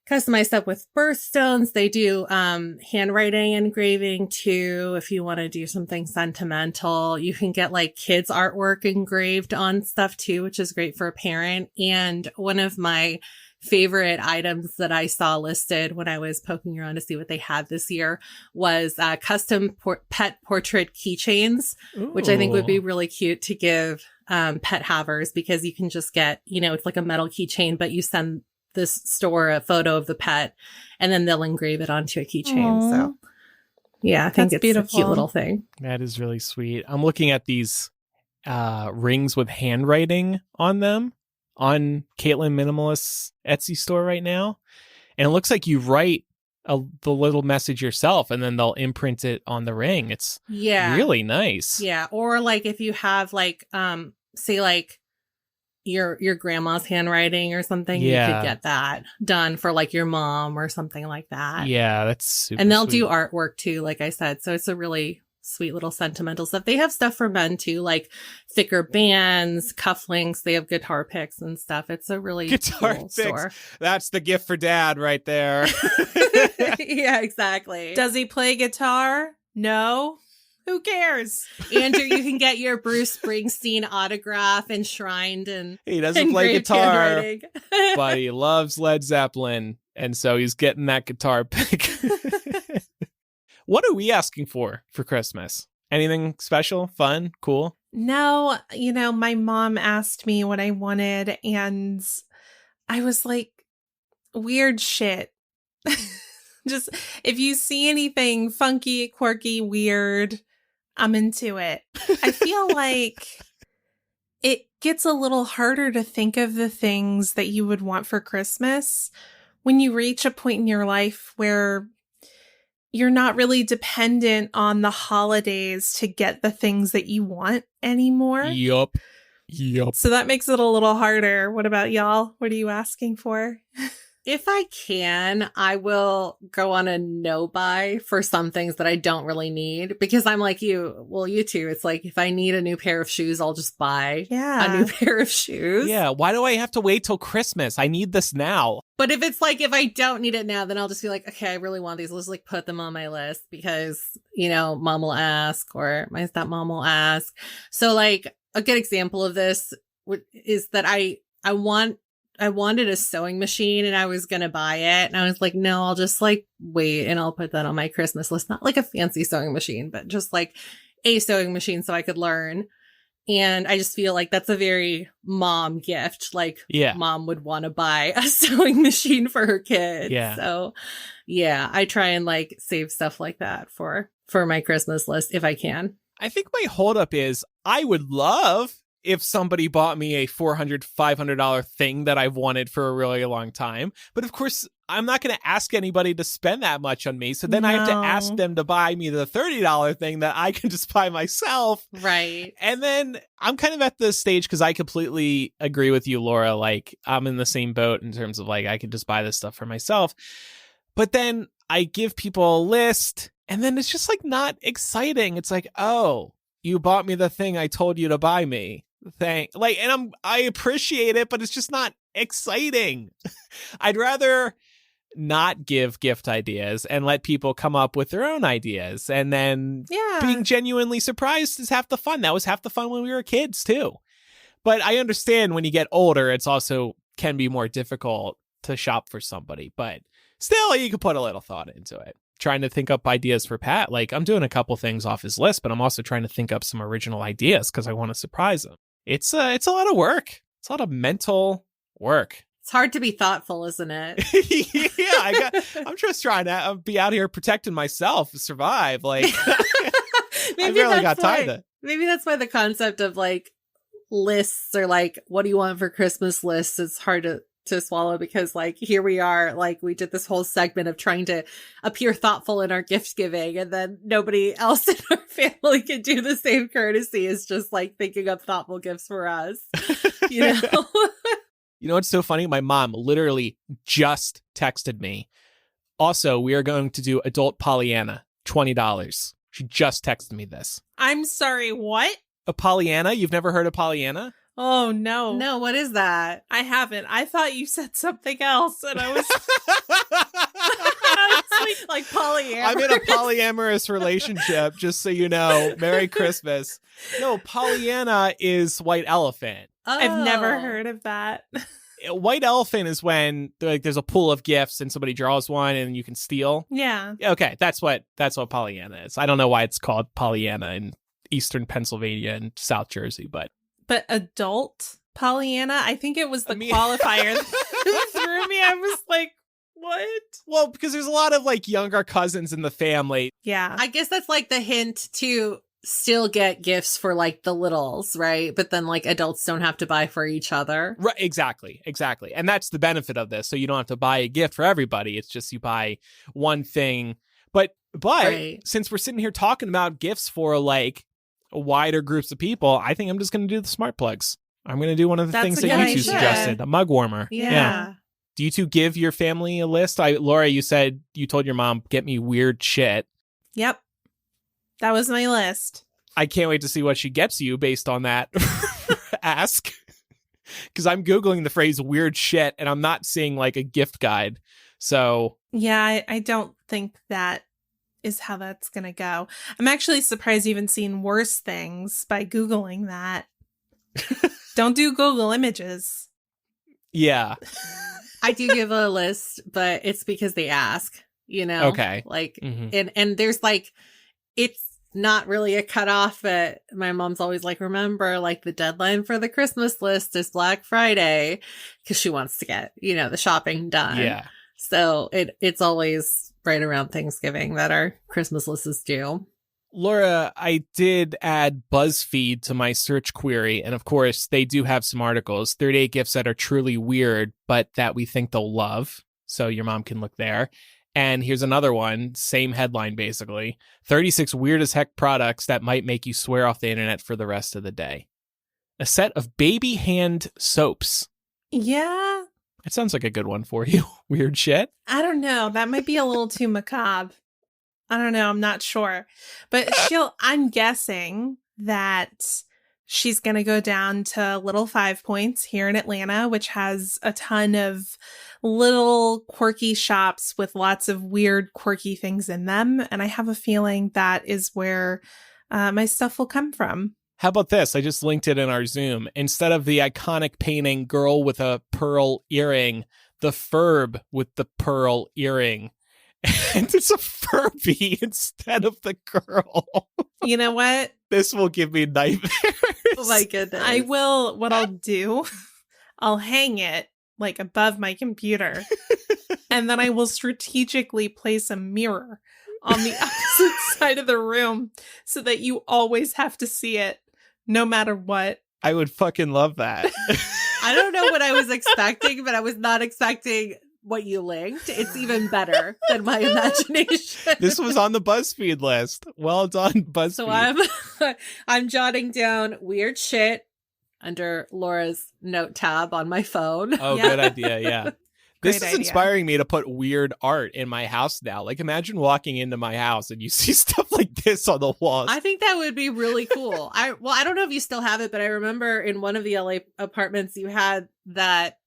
Speaker 3: customize stuff with birthstones. They do handwriting engraving too. If you want to do something sentimental, you can get like kids artwork engraved on stuff too, which is great for a parent. And one of my favorite items that I saw listed when I was poking around to see what they had this year was custom pet portrait keychains, which I think would be really cute to give pet havers because you can just get, you know, it's like a metal keychain, but you send this store a photo of the pet and then they'll engrave it onto a keychain.
Speaker 1: Aww.
Speaker 3: So yeah, I think it's
Speaker 1: beautiful.
Speaker 3: a cute little thing.
Speaker 2: That is really sweet. I'm looking at these rings with handwriting on them on Caitlin Minimalist's Etsy store right now. And it looks like you write the little message yourself and then they'll imprint it on the ring. It's really nice.
Speaker 3: Yeah. Or like if you have like, say like your grandma's handwriting or something, you could get that done for like your mom or something like that.
Speaker 2: Yeah, that's super
Speaker 3: And they'll
Speaker 2: sweet.
Speaker 3: do artwork too, like I said. So it's a really sweet little sentimental stuff. They have stuff for men too, like thicker bands, cufflinks. They have guitar picks and stuff. It's a really
Speaker 2: guitar
Speaker 3: cool
Speaker 2: picks.
Speaker 3: store.
Speaker 2: That's the gift for dad right there.
Speaker 3: Yeah, exactly.
Speaker 1: Does he play guitar? No. Who cares?
Speaker 3: Andrew, you can get your Bruce Springsteen autograph enshrined and
Speaker 2: he doesn't play guitar,
Speaker 3: handwriting.
Speaker 2: but he loves Led Zeppelin, and so he's getting that guitar pick. What are we asking for Christmas? Anything special, fun, cool?
Speaker 1: No, you know, my mom asked me what I wanted, and I was like, weird shit. Just, if you see anything funky, quirky, weird, I'm into it. I feel like it gets a little harder to think of the things that you would want for Christmas when you reach a point in your life where you're not really dependent on the holidays to get the things that you want anymore.
Speaker 2: Yup.
Speaker 1: So that makes it a little harder. What about y'all? What are you asking for?
Speaker 3: If I can, I will go on a no buy for some things that I don't really need because I'm like you. Well, you too. It's like if I need a new pair of shoes, I'll just buy a new pair of shoes.
Speaker 2: Yeah. Why do I have to wait till Christmas? I need this now.
Speaker 3: But if it's like, if I don't need it now, then I'll just be like, okay, I really want these. Let's like put them on my list because, you know, mom will ask or my stepmom will ask. So like a good example of this is that I wanted a sewing machine and I was going to buy it. And I was like, no, I'll just like wait and I'll put that on my Christmas list. Not like a fancy sewing machine, but just like a sewing machine so I could learn. And I just feel like that's a very mom gift. Like mom would want to buy a sewing machine for her kids.
Speaker 2: Yeah.
Speaker 3: So yeah, I try and like save stuff like that for my Christmas list if I can.
Speaker 2: I think my holdup is I would love if somebody bought me a $400, $500 thing that I've wanted for a really long time. But of course, I'm not going to ask anybody to spend that much on me. So then I have to ask them to buy me the $30 thing that I can just buy myself.
Speaker 3: Right.
Speaker 2: And then I'm kind of at the stage, because I completely agree with you, Laura. Like, I'm in the same boat in terms of like, I could just buy this stuff for myself. But then I give people a list, and then it's just like not exciting. It's like, oh, you bought me the thing I told you to buy me. And I appreciate it, but it's just not exciting. I'd rather not give gift ideas and let people come up with their own ideas. And then being genuinely surprised is half the fun. That was half the fun when we were kids too. But I understand when you get older, it's also can be more difficult to shop for somebody, but still you can put a little thought into it. Trying to think up ideas for Pat. Like, I'm doing a couple things off his list, but I'm also trying to think up some original ideas because I want to surprise him. It's a lot of work. It's a lot of mental work.
Speaker 3: It's hard to be thoughtful, isn't it?
Speaker 2: I'm just trying to be out here protecting myself, survive. Like,
Speaker 3: Maybe
Speaker 2: I really got tired of it.
Speaker 3: Maybe that's why the concept of like lists or like, what do you want for Christmas lists is hard to swallow, because like here we are, like we did this whole segment of trying to appear thoughtful in our gift giving, and then nobody else in our family can do the same courtesy as just like thinking of thoughtful gifts for us. You know?
Speaker 2: You know what's so funny? My mom literally just texted me. Also, we are going to do adult Pollyanna, $20. She just texted me this.
Speaker 1: I'm sorry, what?
Speaker 2: A Pollyanna? You've never heard of Pollyanna?
Speaker 1: Oh, no.
Speaker 3: No, what is that?
Speaker 1: I haven't. I thought you said something else, and I was... I was like polyamorous.
Speaker 2: I'm in a polyamorous relationship, just so you know. Merry Christmas. No, Pollyanna is white elephant.
Speaker 3: Oh.
Speaker 1: I've never heard of that.
Speaker 2: White elephant is when like there's a pool of gifts and somebody draws one and you can steal.
Speaker 1: Yeah.
Speaker 2: Okay, that's what Pollyanna is. I don't know why it's called Pollyanna in Eastern Pennsylvania and South Jersey, but
Speaker 1: adult Pollyanna, I think it was the qualifier that threw me. I was like, what?
Speaker 2: Well, because there's a lot of like younger cousins in the family.
Speaker 1: Yeah.
Speaker 3: I guess that's like the hint to still get gifts for like the littles, right? But then like adults don't have to buy for each other.
Speaker 2: Right, exactly. And that's the benefit of this. So you don't have to buy a gift for everybody. It's just you buy one thing. But
Speaker 3: Right.
Speaker 2: Since we're sitting here talking about gifts for like wider groups of people, I think I'm just going to do the smart plugs. I'm going to do one of the things that you two suggested, a mug warmer.
Speaker 3: Yeah.
Speaker 2: Do you two give your family a list? Laura, you said you told your mom, get me weird shit.
Speaker 1: Yep. That was my list.
Speaker 2: I can't wait to see what she gets you based on that ask. Because I'm Googling the phrase weird shit and I'm not seeing like a gift guide. So.
Speaker 1: Yeah, I don't think that is how that's going to go. I'm actually surprised you haven't seen worse things by Googling that. Don't do Google images.
Speaker 2: Yeah.
Speaker 3: I do give a list, but it's because they ask, you know?
Speaker 2: Okay.
Speaker 3: Like, and there's like, it's not really a cutoff, but my mom's always like, remember, like the deadline for the Christmas list is Black Friday, because she wants to get, you know, the shopping done.
Speaker 2: Yeah.
Speaker 3: So it's always right around Thanksgiving that our Christmas list is due.
Speaker 2: Laura, I did add BuzzFeed to my search query, and of course, they do have some articles, 38 gifts that are truly weird, but that we think they'll love. So your mom can look there. And here's another one, same headline basically, 36 weird as heck products that might make you swear off the internet for the rest of the day. A set of baby hand soaps.
Speaker 1: Yeah.
Speaker 2: It sounds like a good one for you. Weird shit.
Speaker 1: I don't know. That might be a little too macabre. I don't know. I'm not sure. But I'm guessing that she's going to go down to Little 5 Points here in Atlanta, which has a ton of little quirky shops with lots of weird, quirky things in them. And I have a feeling that is where my stuff will come from.
Speaker 2: How about this? I just linked it in our Zoom. Instead of the iconic painting girl with a pearl earring, the Ferb with the pearl earring. And it's a Furby instead of the girl.
Speaker 1: You know what?
Speaker 2: This will give me nightmares.
Speaker 3: Oh my goodness.
Speaker 1: What I'll do, I'll hang it like above my computer. And then I will strategically place a mirror on the opposite side of the room so that you always have to see it no matter what.
Speaker 2: I would fucking love that.
Speaker 3: I don't know what I was expecting, but I was not expecting what you linked. It's even better than my imagination.
Speaker 2: This was on the BuzzFeed list. Well done, BuzzFeed.
Speaker 3: So I'm jotting down weird shit under Laura's note tab on my phone.
Speaker 2: Oh, good idea. Yeah. This
Speaker 1: Great
Speaker 2: is
Speaker 1: idea.
Speaker 2: inspiring me to put weird art in my house now. Like, imagine walking into my house and you see stuff like this on the walls.
Speaker 3: I think that would be really cool. I don't know if you still have it, but I remember in one of the LA apartments you had that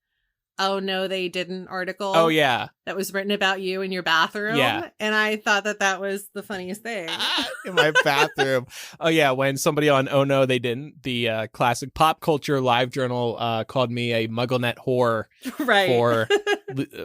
Speaker 3: "Oh no, they didn't" article.
Speaker 2: Oh yeah,
Speaker 3: that was written about you in your bathroom.
Speaker 2: Yeah.
Speaker 3: And I thought that was the funniest thing.
Speaker 2: in my bathroom. Oh yeah, when somebody on "Oh no, they didn't," the classic pop culture live journal called me a MuggleNet whore
Speaker 3: Right.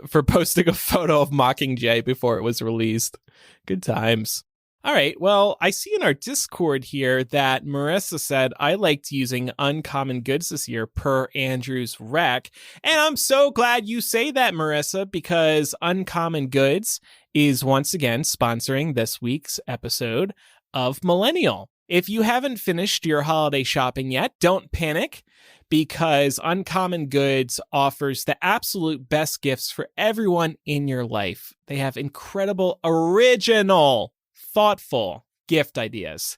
Speaker 2: for posting a photo of Mockingjay before it was released. Good times. All right, well, I see in our Discord here that Marissa said, I liked using Uncommon Goods this year per Andrew's rec. And I'm so glad you say that, Marissa, because Uncommon Goods is once again sponsoring this week's episode of Millennial. If you haven't finished your holiday shopping yet, don't panic, because Uncommon Goods offers the absolute best gifts for everyone in your life. They have incredible, original, thoughtful gift ideas.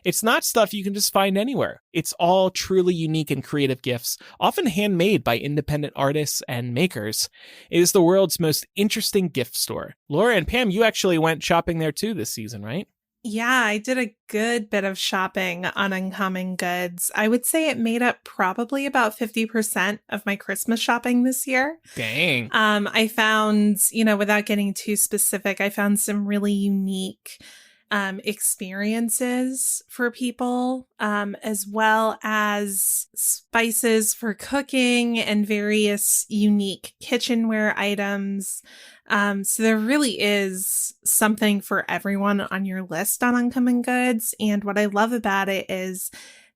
Speaker 2: It's not stuff you can just find anywhere. It's all truly unique and creative gifts, often handmade by independent artists and makers. It is the world's most interesting gift store. Laura and Pam, you actually went shopping there too this season, right?
Speaker 1: Yeah, I did a good bit of shopping on Uncommon Goods. I would say it made up probably about 50% of my Christmas shopping this year.
Speaker 2: Dang.
Speaker 1: I found, without getting too specific, I found some really unique experiences for people, as well as spices for cooking and various unique kitchenware items. So there really is something for everyone on your list on Uncommon Goods. And what I love about it is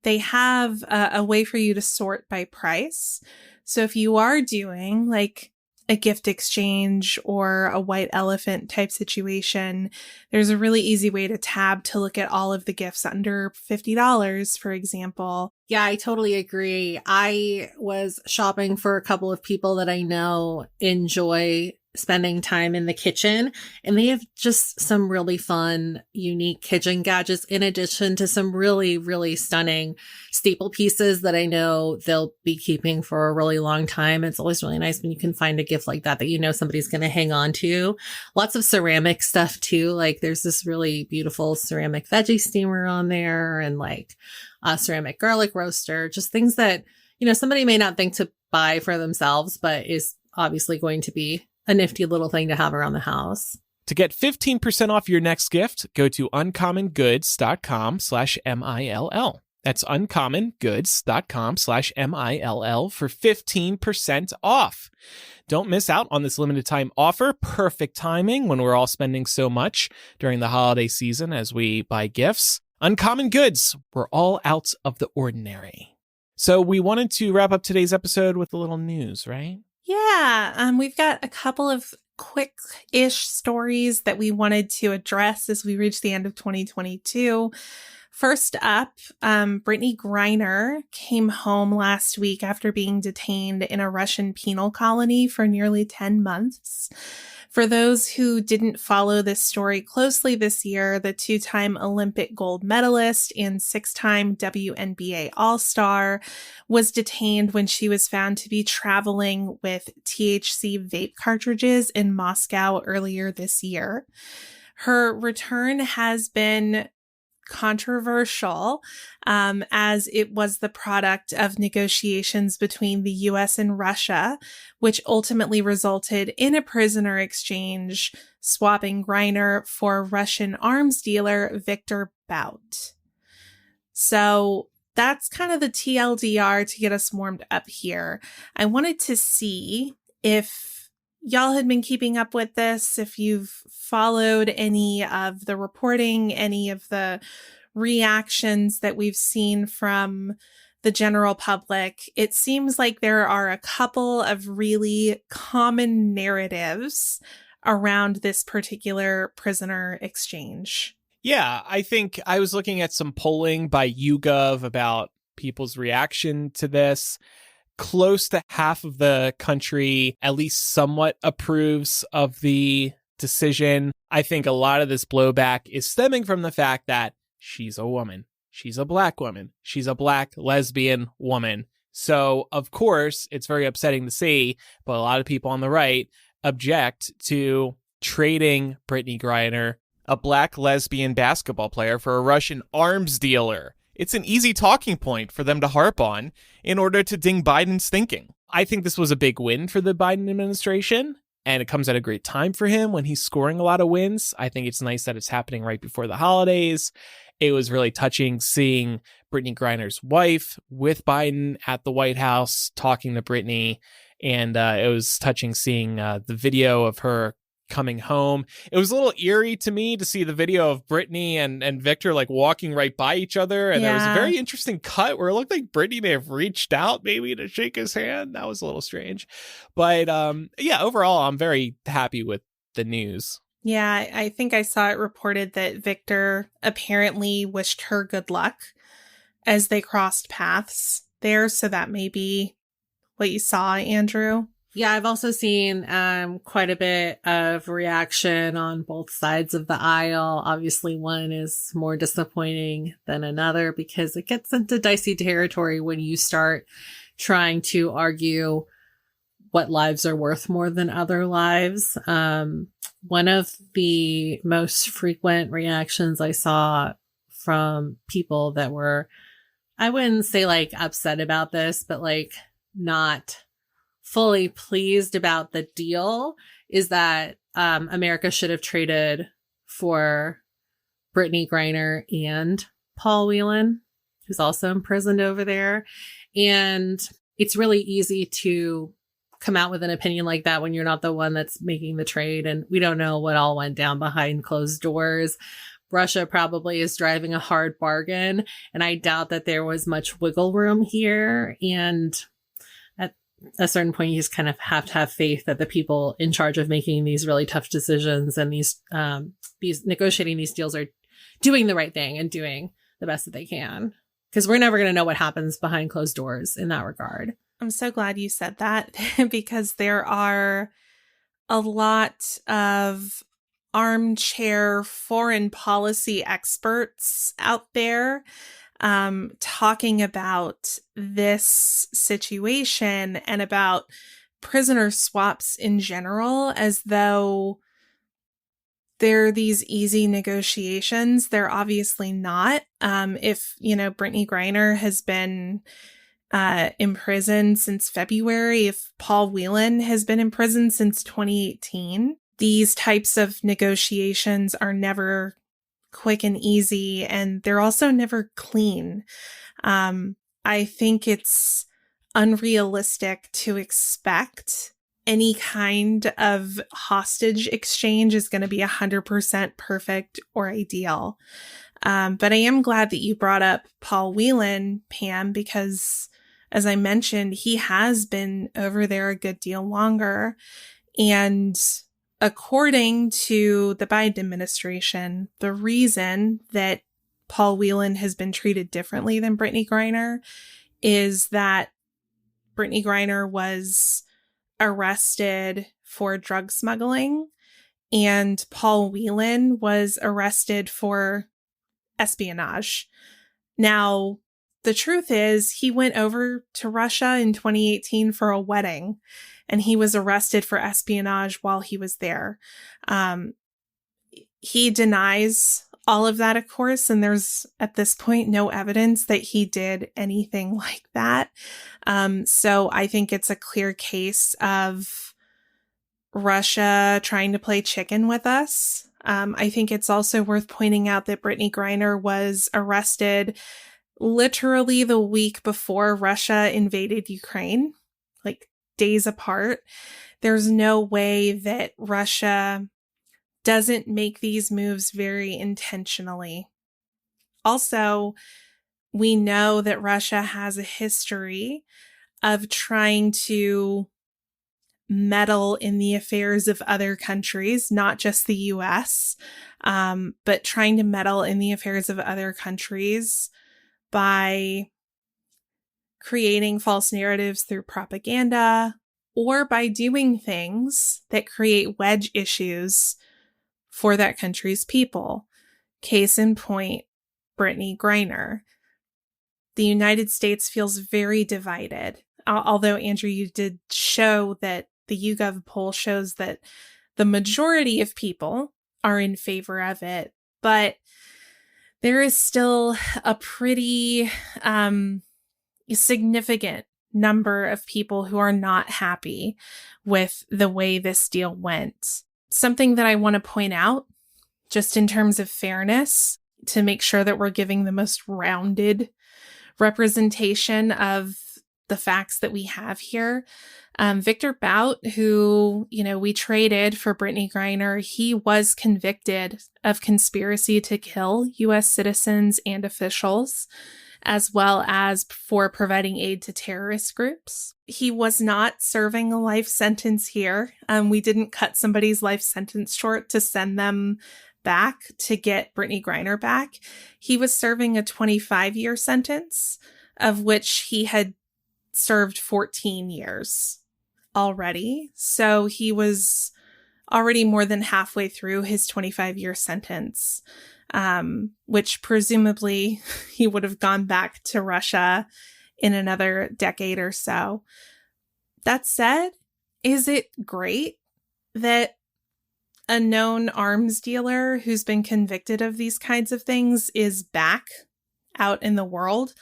Speaker 1: they have a way for you to sort by price. So if you are doing like a gift exchange or a white elephant type situation, there's a really easy way to tab to look at all of the gifts under $50, for example.
Speaker 3: Yeah, I totally agree. I was shopping for a couple of people that I know enjoy spending time in the kitchen, and they have just some really fun, unique kitchen gadgets in addition to some really, really stunning staple pieces that I know they'll be keeping for a really long time. It's always really nice when you can find a gift like that somebody's going to hang on to. Lots of ceramic stuff too. Like there's this really beautiful ceramic veggie steamer on there, and like a ceramic garlic roaster, just things that, somebody may not think to buy for themselves, but is obviously going to be a nifty little thing to have around the house.
Speaker 2: To get 15% off your next gift, go to uncommongoods.com/MILL. That's uncommongoods.com/MILL for 15% off. Don't miss out on this limited time offer. Perfect timing when we're all spending so much during the holiday season as we buy gifts. Uncommon Goods, we're all out of the ordinary. So we wanted to wrap up today's episode with a little news, right?
Speaker 1: Yeah, we've got a couple of quick-ish stories that we wanted to address as we reach the end of 2022. First up, Brittany Griner came home last week after being detained in a Russian penal colony for nearly 10 months. For those who didn't follow this story closely this year, the two-time Olympic gold medalist and six-time WNBA All-Star was detained when she was found to be traveling with THC vape cartridges in Moscow earlier this year. Her return has been controversial, as it was the product of negotiations between the US and Russia, which ultimately resulted in a prisoner exchange, swapping Griner for Russian arms dealer Viktor Bout. So that's kind of the TLDR to get us warmed up here. I wanted to see if y'all had been keeping up with this, if you've followed any of the reporting, any of the reactions that we've seen from the general public. It seems like there are a couple of really common narratives around this particular prisoner exchange.
Speaker 2: Yeah, I think I was looking at some polling by YouGov about people's reaction to this. Close to half of the country at least somewhat approves of the decision. I think a lot of this blowback is stemming from the fact that she's a woman. She's a black woman. She's a black lesbian woman. So, of course, it's very upsetting to see, but a lot of people on the right object to trading Brittany Griner, a black lesbian basketball player, for a Russian arms dealer. It's an easy talking point for them to harp on in order to ding Biden's thinking. I think this was a big win for the Biden administration, and it comes at a great time for him when he's scoring a lot of wins. I think it's nice that it's happening right before the holidays. It was really touching seeing Brittany Griner's wife with Biden at the White House talking to Brittany, and it was touching seeing the video of her coming home. It was a little eerie to me to see the video of Brittany and Victor like walking right by each other. And there was a very interesting cut where it looked like Brittany may have reached out maybe to shake his hand. That was a little strange. But yeah, overall, I'm very happy with the news.
Speaker 1: Yeah, I think I saw it reported that Victor apparently wished her good luck as they crossed paths there. So that may be what you saw, Andrew.
Speaker 3: Yeah, I've also seen quite a bit of reaction on both sides of the aisle. Obviously, one is more disappointing than another because it gets into dicey territory when you start trying to argue what lives are worth more than other lives. One of the most frequent reactions I saw from people that were, I wouldn't say like upset about this, but like not fully pleased about the deal, is that America should have traded for Brittany Griner and Paul Whelan, who's also imprisoned over there. And it's really easy to come out with an opinion like that when you're not the one that's making the trade. And we don't know what all went down behind closed doors. Russia probably is driving a hard bargain, and I doubt that there was much wiggle room here. And at a certain point, you just kind of have to have faith that the people in charge of making these really tough decisions and these negotiating these deals are doing the right thing and doing the best that they can. Because we're never going to know what happens behind closed doors in that regard.
Speaker 1: I'm so glad you said that because there are a lot of armchair foreign policy experts out there talking about this situation and about prisoner swaps in general as though they're these easy negotiations. They're obviously not. If, Brittany Griner has been imprisoned since February, if Paul Whelan has been in prison since 2018, these types of negotiations are never quick and easy, and they're also never clean. I think it's unrealistic to expect any kind of hostage exchange is going to be 100% perfect or ideal. But I am glad that you brought up Paul Whelan, Pam, because as I mentioned, he has been over there a good deal longer. And according to the Biden administration, the reason that Paul Whelan has been treated differently than Brittany Griner is that Brittany Griner was arrested for drug smuggling and Paul Whelan was arrested for espionage. Now, the truth is he went over to Russia in 2018 for a wedding and he was arrested for espionage while he was there. He denies all of that, of course, and there's at this point no evidence that he did anything like that. So I think it's a clear case of Russia trying to play chicken with us. I think it's also worth pointing out that Brittany Griner was arrested literally the week before Russia invaded Ukraine, like days apart. There's no way that Russia doesn't make these moves very intentionally. Also, we know that Russia has a history of trying to meddle in the affairs of other countries, not just the US, but trying to meddle in the affairs of other countries by creating false narratives through propaganda, or by doing things that create wedge issues for that country's people. Case in point, Brittany Griner. The United States feels very divided. Although, Andrew, you did show that the YouGov poll shows that the majority of people are in favor of it, but there is still a pretty significant number of people who are not happy with the way this deal went. Something that I want to point out, just in terms of fairness, to make sure that we're giving the most rounded representation of the facts that we have here. Victor Bout, who, we traded for Brittany Griner, he was convicted of conspiracy to kill U.S. citizens and officials, as well as for providing aid to terrorist groups. He was not serving a life sentence here. We didn't cut somebody's life sentence short to send them back to get Brittany Griner back. He was serving a 25-year sentence, of which he had served 14 years already. So he was already more than halfway through his 25-year sentence, which presumably he would have gone back to Russia in another decade or so. That said, is it great that a known arms dealer who's been convicted of these kinds of things is back out in the world?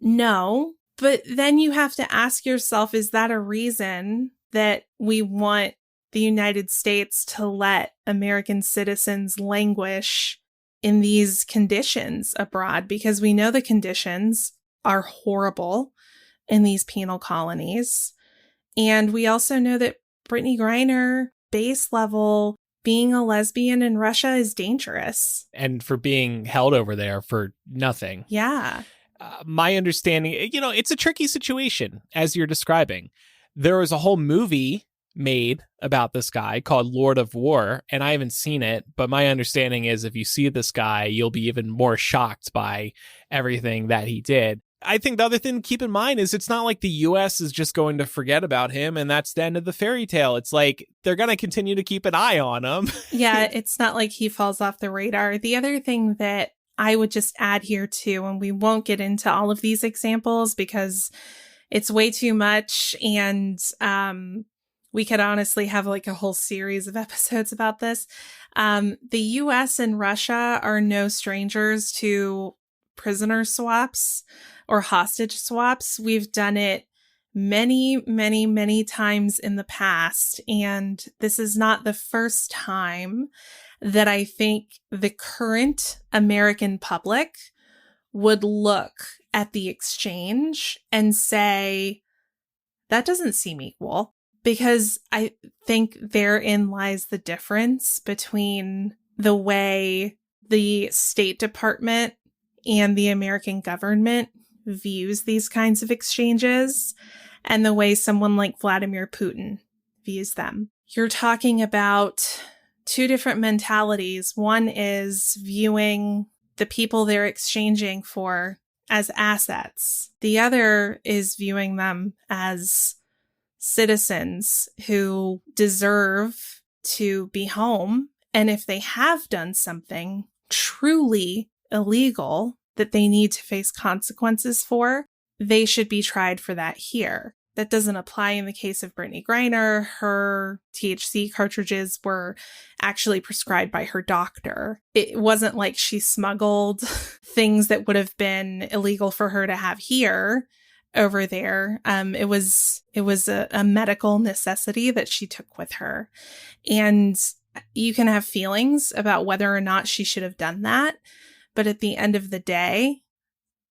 Speaker 1: No. But then you have to ask yourself, is that a reason that we want the United States to let American citizens languish in these conditions abroad? Because we know the conditions are horrible in these penal colonies. And we also know that Brittany Griner, base level, being a lesbian in Russia is dangerous.
Speaker 2: And for being held over there for nothing.
Speaker 1: Yeah.
Speaker 2: My understanding, it's a tricky situation, as you're describing. There was a whole movie made about this guy called Lord of War, and I haven't seen it, but my understanding is if you see this guy, you'll be even more shocked by everything that he did. I think the other thing to keep in mind is it's not like the U.S. is just going to forget about him and that's the end of the fairy tale. It's like they're going to continue to keep an eye on him.
Speaker 1: Yeah, it's not like he falls off the radar. The other thing that I would just add here too, and we won't get into all of these examples because it's way too much, and we could honestly have like a whole series of episodes about this. The US and Russia are no strangers to prisoner swaps or hostage swaps. We've done it many, many, many times in the past, and this is not the first time that I think the current American public would look at the exchange and say, that doesn't seem equal. Because I think therein lies the difference between the way the State Department and the American government views these kinds of exchanges and the way someone like Vladimir Putin views them. You're talking about two different mentalities. One is viewing the people they're exchanging for as assets. The other is viewing them as citizens who deserve to be home. And if they have done something truly illegal that they need to face consequences for, they should be tried for that here. That doesn't apply in the case of Brittany Griner. Her THC cartridges were actually prescribed by her doctor. It wasn't like she smuggled things that would have been illegal for her to have here over there. It was a medical necessity that she took with her. And you can have feelings about whether or not she should have done that. But at the end of the day,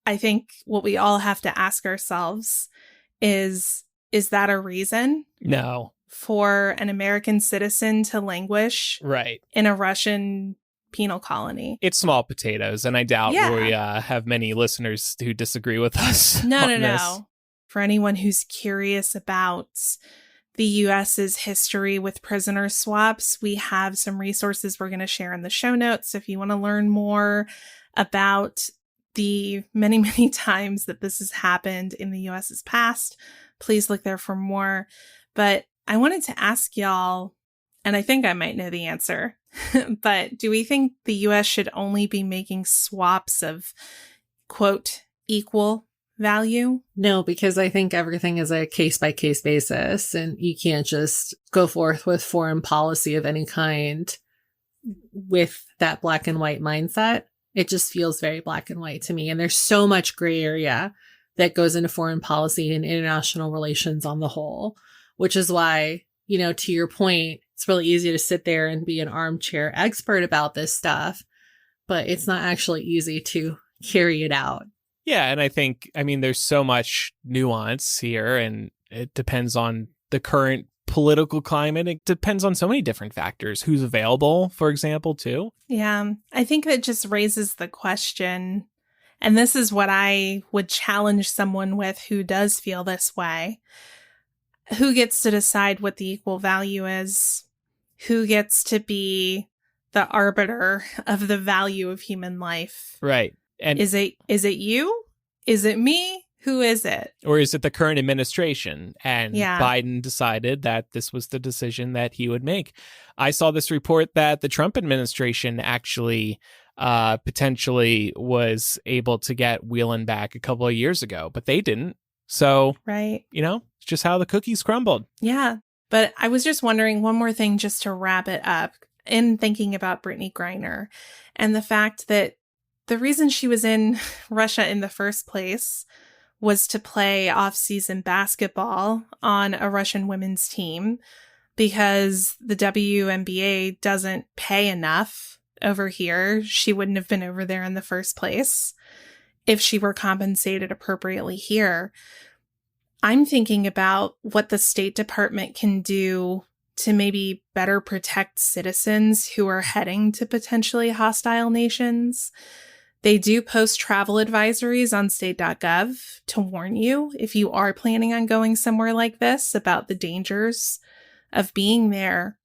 Speaker 1: I think what we all have to ask ourselves is that a reason?
Speaker 2: No.
Speaker 1: For an American citizen to languish
Speaker 2: right
Speaker 1: in a Russian penal colony?
Speaker 2: It's small potatoes, and I doubt we have many listeners who disagree with us.
Speaker 1: No. For anyone who's curious about the U.S.'s history with prisoner swaps, we have some resources we're going to share in the show notes. If you want to learn more about the many, many times that this has happened in the US's past. Please look there for more. But I wanted to ask y'all, and I think I might know the answer, but do we think the US should only be making swaps of, quote, equal value?
Speaker 3: No, because I think everything is a case-by-case basis, and you can't just go forth with foreign policy of any kind with that black and white mindset. It just feels very black and white to me. And there's so much gray area that goes into foreign policy and international relations on the whole, which is why, you know, to your point, it's really easy to sit there and be an armchair expert about this stuff, but it's not actually easy to carry it out.
Speaker 2: Yeah, and I think, I mean, there's so much nuance here, and it depends on the current political climate. It depends on so many different factors. Who's available, for example, too.
Speaker 1: Yeah, I think that just raises the question, and this is what I would challenge someone with who does feel this way. Who gets to decide what the equal value is? Who gets to be the arbiter of the value of human life?
Speaker 2: Right. And
Speaker 1: is it you? Is it me? Who is it?
Speaker 2: Or is it the current administration? And
Speaker 1: Yeah.
Speaker 2: Biden decided that this was the decision that he would make. I saw this report that the Trump administration actually potentially was able to get Whelan back a couple of years ago, but they didn't. So,
Speaker 1: Right.
Speaker 2: you know, it's just how the cookies crumbled.
Speaker 1: Yeah. But I was just wondering one more thing just to wrap it up in thinking about Brittany Griner and the fact that the reason she was in Russia in the first place was to play off-season basketball on a Russian women's team because the WNBA doesn't pay enough over here. She wouldn't have been over there in the first place if she were compensated appropriately here. I'm thinking about what the State Department can do to maybe better protect citizens who are heading to potentially hostile nations. They do post travel advisories on state.gov to warn you if you are planning on going somewhere like this about the dangers of being there.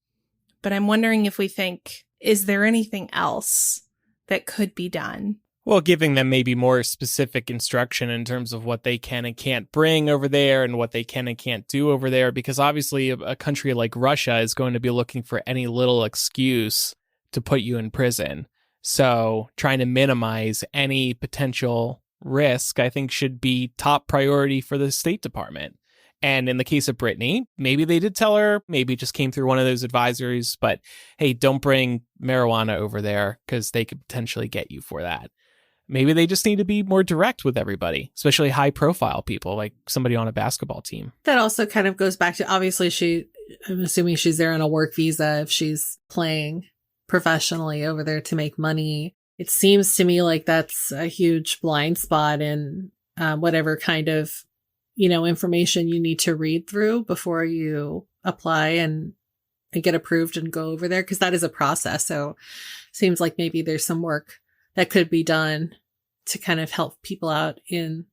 Speaker 1: But I'm wondering if we think, is there anything else that could be done?
Speaker 2: Well, giving them maybe more specific instruction in terms of what they can and can't bring over there and what they can and can't do over there, because obviously a country like Russia is going to be looking for any little excuse to put you in prison. So trying to minimize any potential risk, I think, should be top priority for the State Department. And in the case of Brittany, maybe they did tell her, maybe it just came through one of those advisories, but hey, don't bring marijuana over there because they could potentially get you for that. Maybe they just need to be more direct with everybody, especially high profile people like somebody on a basketball team.
Speaker 3: That also kind of goes back to, obviously, I'm assuming she's there on a work visa if she's playing professionally over there to make money. It seems to me like that's a huge blind spot in whatever kind of, you know, information you need to read through before you apply and get approved and go over there, because that is a process. So it seems like maybe there's some work that could be done to kind of help people out in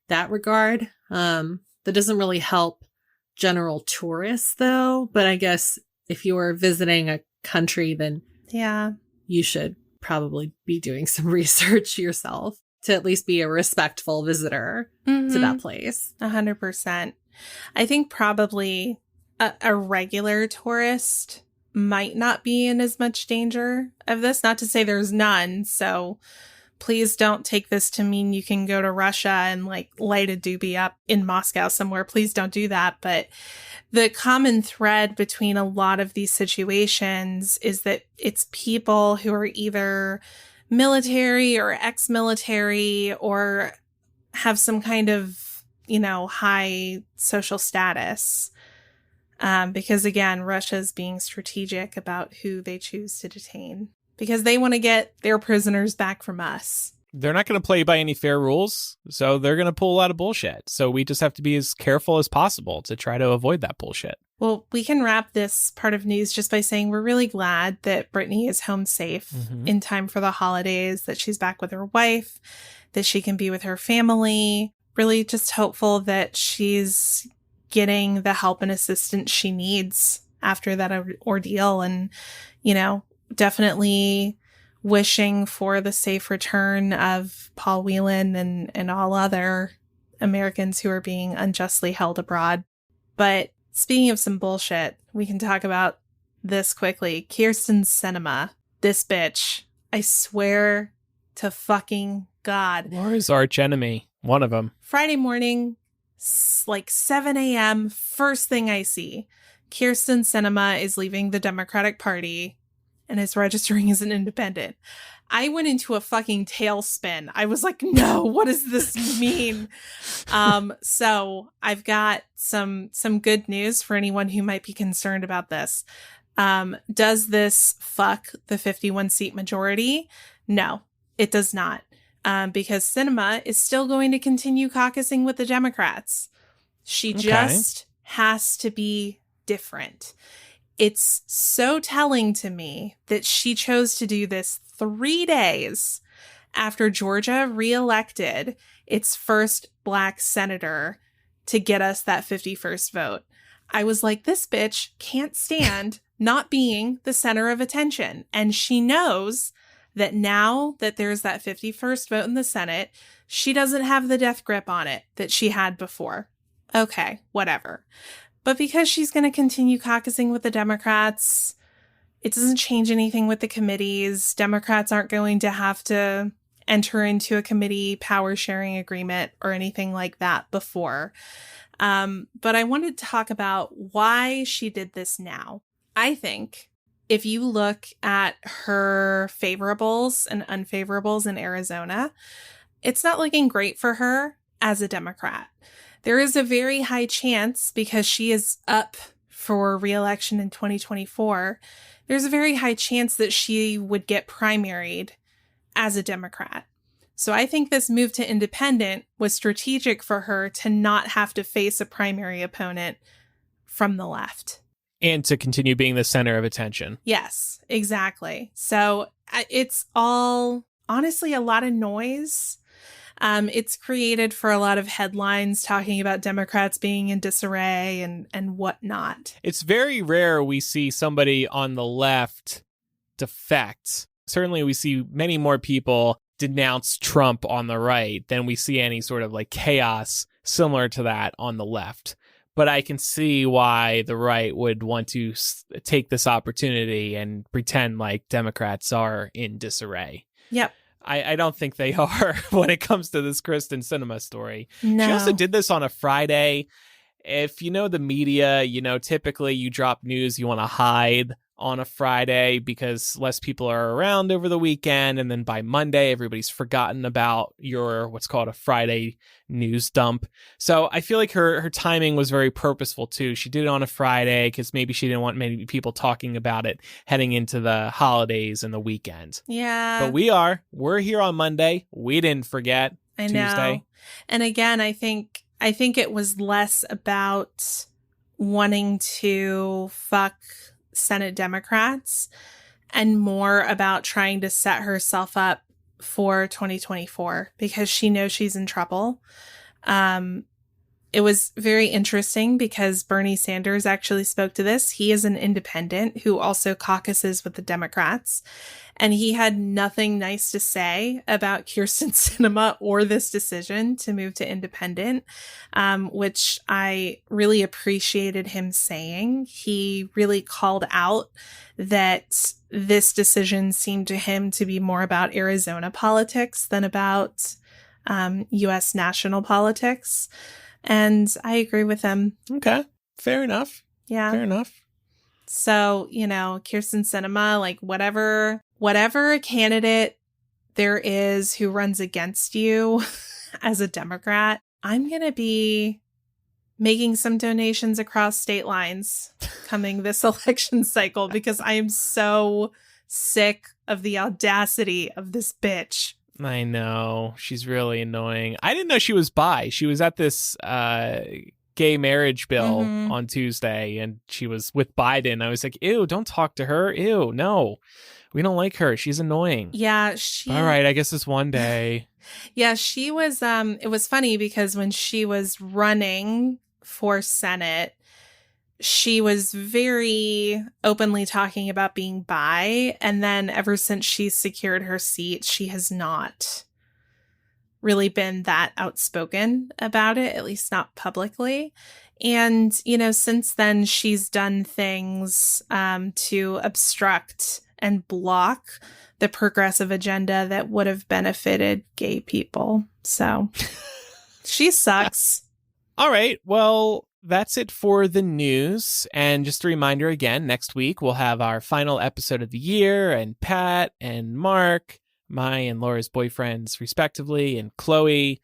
Speaker 3: that regard. That doesn't really help general tourists, though. But I guess if you are visiting a country, then
Speaker 1: Yeah,
Speaker 3: you should probably be doing some research yourself to at least be a respectful visitor to that place.
Speaker 1: 100%. I think probably a regular tourist might not be in as much danger of this. Not to say there's none. So please don't take this to mean you can go to Russia and like light a doobie up in Moscow somewhere. Please don't do that. But the common thread between a lot of these situations is that it's people who are either military or ex-military or have some kind of, you know, high social status. Because again, Russia's being strategic about who they choose to detain because they want to get their prisoners back from us.
Speaker 2: They're not going to play by any fair rules, so they're going to pull a lot of bullshit. So we just have to be as careful as possible to try to avoid that bullshit.
Speaker 1: Well, we can wrap this part of news just by saying we're really glad that Brittany is home safe in time for the holidays, that she's back with her wife, that she can be with her family. Really just hopeful that she's getting the help and assistance she needs after that ordeal. And, you know, definitely wishing for the safe return of Paul Whelan and all other Americans who are being unjustly held abroad. But speaking of some bullshit, we can talk about this quickly. Kirsten Sinema, this bitch, I swear to fucking God.
Speaker 2: Laura's arch enemy, one of them.
Speaker 1: Friday morning, like 7 a.m., first thing I see, Kirsten Sinema is leaving the Democratic Party and is registering as an independent. I went into a fucking tailspin. I was like, no, what does this mean? So I've got some good news for anyone who might be concerned about this. Does this fuck the 51 seat majority? No, it does not. Because Sinema is still going to continue caucusing with the Democrats. She just has to be different. It's so telling to me that she chose to do this 3 days after Georgia reelected its first Black senator to get us that 51st vote. I was like, this bitch can't stand not being the center of attention. And she knows that now that there's that 51st vote in the Senate, she doesn't have the death grip on it that she had before. Okay, whatever. But because she's going to continue caucusing with the Democrats, it doesn't change anything with the committees. Democrats aren't going to have to enter into a committee power sharing agreement or anything like that before. But I wanted to talk about why she did this now. I think if you look at her favorables and unfavorables in Arizona, it's not looking great for her as a Democrat. There is a very high chance, because she is up for re-election in 2024, there's a very high chance that she would get primaried as a Democrat. So I think this move to independent was strategic for her to not have to face a primary opponent from the left.
Speaker 2: And to continue being the center of attention.
Speaker 1: Yes, exactly. So it's all, honestly, a lot of noise. It's created for a lot of headlines talking about Democrats being in disarray and whatnot.
Speaker 2: It's very rare we see somebody on the left defect. Certainly we see many more people denounce Trump on the right than we see any sort of like chaos similar to that on the left. But I can see why the right would want to take this opportunity and pretend like Democrats are in disarray.
Speaker 1: Yep.
Speaker 2: I don't think they are when it comes to this Kirsten Sinema story.
Speaker 1: No.
Speaker 2: She also did this on a Friday. If you know the media, you know, typically you drop news you want to hide on a Friday because less people are around over the weekend. And then by Monday, everybody's forgotten about your what's called a Friday news dump. So I feel like her timing was very purposeful, too. She did it on a Friday because maybe she didn't want many people talking about it heading into the holidays and the weekend.
Speaker 1: Yeah.
Speaker 2: But we're here on Monday. We didn't forget.
Speaker 1: I know.
Speaker 2: Tuesday.
Speaker 1: And again, I think it was less about wanting to fuck Senate Democrats and more about trying to set herself up for 2024 because she knows she's in trouble. It was very interesting because Bernie Sanders actually spoke to this. He is an independent who also caucuses with the Democrats, and he had nothing nice to say about Kirsten Sinema or this decision to move to independent, which I really appreciated him saying. He really called out that this decision seemed to him to be more about Arizona politics than about U.S. national politics. And I agree with him.
Speaker 2: Okay. Fair enough.
Speaker 1: Yeah.
Speaker 2: Fair enough.
Speaker 1: So, you know, Kirsten Sinema, like whatever candidate there is who runs against you as a Democrat, I'm going to be making some donations across state lines coming this election cycle because I am so sick of the audacity of this bitch.
Speaker 2: I know. She's really annoying. I didn't know she was bi. She was at this gay marriage bill on Tuesday, and she was with Biden. I was like, ew, don't talk to her. Ew, no. We don't like her. She's annoying.
Speaker 1: Yeah,
Speaker 2: all right, I guess it's one day.
Speaker 1: Yeah, she was, it was funny because when she was running for Senate, she was very openly talking about being bi. And then ever since she secured her seat, she has not really been that outspoken about it, at least not publicly. And, since then, she's done things to obstruct and block the progressive agenda that would have benefited gay people. So she sucks.
Speaker 2: All right. Well, that's it for the news. And just a reminder again, next week we'll have our final episode of the year, and Pat and Mark, my and Laura's boyfriends respectively, and Chloe,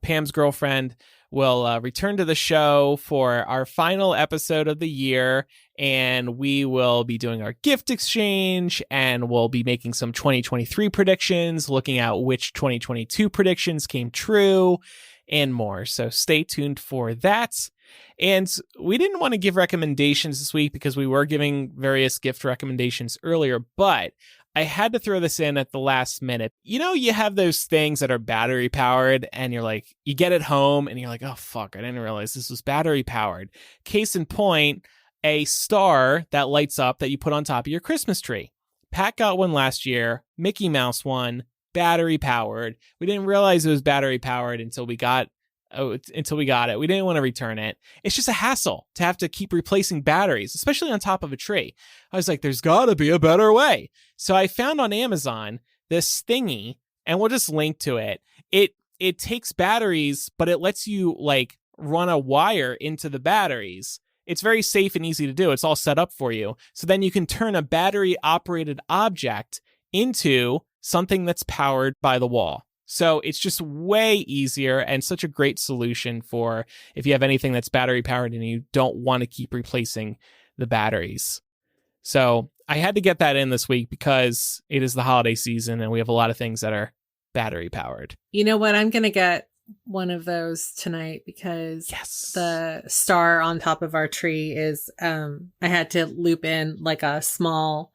Speaker 2: Pam's girlfriend, will return to the show for our final episode of the year, and we will be doing our gift exchange, and we'll be making some 2023 predictions, looking at which 2022 predictions came true, and more. So stay tuned for that. And we didn't want to give recommendations this week because we were giving various gift recommendations earlier, but I had to throw this in at the last minute. You have those things that are battery powered, and you're like, you get it home and you're like, oh, fuck, I didn't realize this was battery powered. Case in point, a star that lights up that you put on top of your Christmas tree. Pat got one last year, Mickey Mouse one, battery powered. We didn't realize it was battery powered until we got it. We didn't want to return it. It's just a hassle to have to keep replacing batteries, especially on top of a tree. I was like, there's got to be a better way. So I found on Amazon this thingy, and we'll just link to it. It takes batteries, but it lets you run a wire into the batteries. It's very safe and easy to do. It's all set up for you. So then you can turn a battery operated object into something that's powered by the wall. So it's just way easier and such a great solution for if you have anything that's battery powered and you don't want to keep replacing the batteries. So I had to get that in this week because it is the holiday season and we have a lot of things that are battery powered.
Speaker 3: You know what? I'm going to get one of those tonight because the star on top of our tree is, I had to loop in a small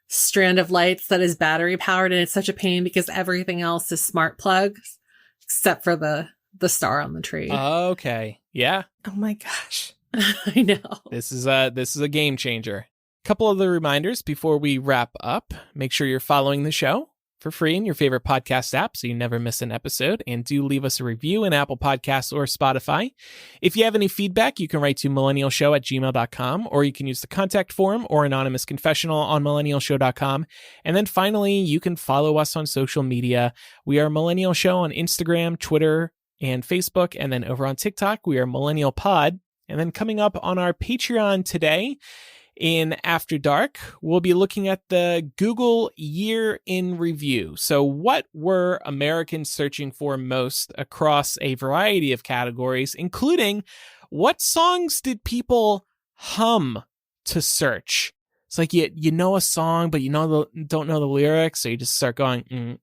Speaker 3: strand of lights that is battery powered, and it's such a pain because everything else is smart plugs except for the star on the tree.
Speaker 2: Okay. Yeah.
Speaker 1: Oh my gosh.
Speaker 3: I know.
Speaker 2: This is a game changer. Couple other reminders before we wrap up. Make sure you're following the show for free in your favorite podcast app so you never miss an episode, and do leave us a review in Apple Podcasts or Spotify. If you have any feedback, you can write to millennialshow@gmail.com, or you can use the contact form or anonymous confessional on millennialshow.com. And then finally, you can follow us on social media. We are Millennial Show on Instagram, Twitter, and Facebook. And then over on TikTok, we are Millennial Pod. And then coming up on our Patreon today, in After Dark, we'll be looking at the Google Year in Review. So what were Americans searching for most across a variety of categories, including what songs did people hum to search? It's like you know a song, but don't know the lyrics, so you just start going,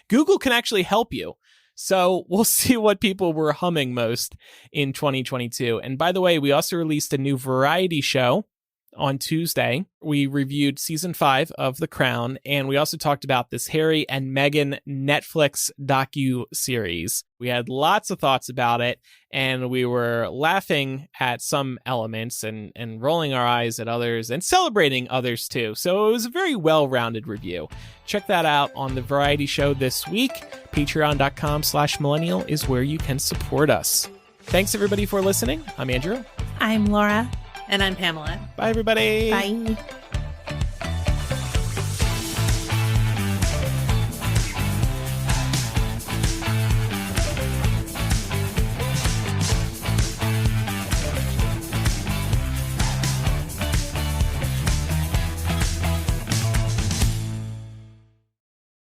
Speaker 2: Google can actually help you. So we'll see what people were humming most in 2022. And by the way, we also released a new variety show on Tuesday. We reviewed season 5 of The Crown, and we also talked about this Harry and Meghan Netflix docu-series. We had lots of thoughts about it, and we were laughing at some elements and rolling our eyes at others and celebrating others too. So it was a very well-rounded review. Check that out on the variety show this week. Patreon.com/millennial is where you can support us. Thanks everybody for listening. I'm Andrew.
Speaker 1: I'm Laura.
Speaker 3: And I'm Pamela.
Speaker 2: Bye everybody.
Speaker 1: Bye.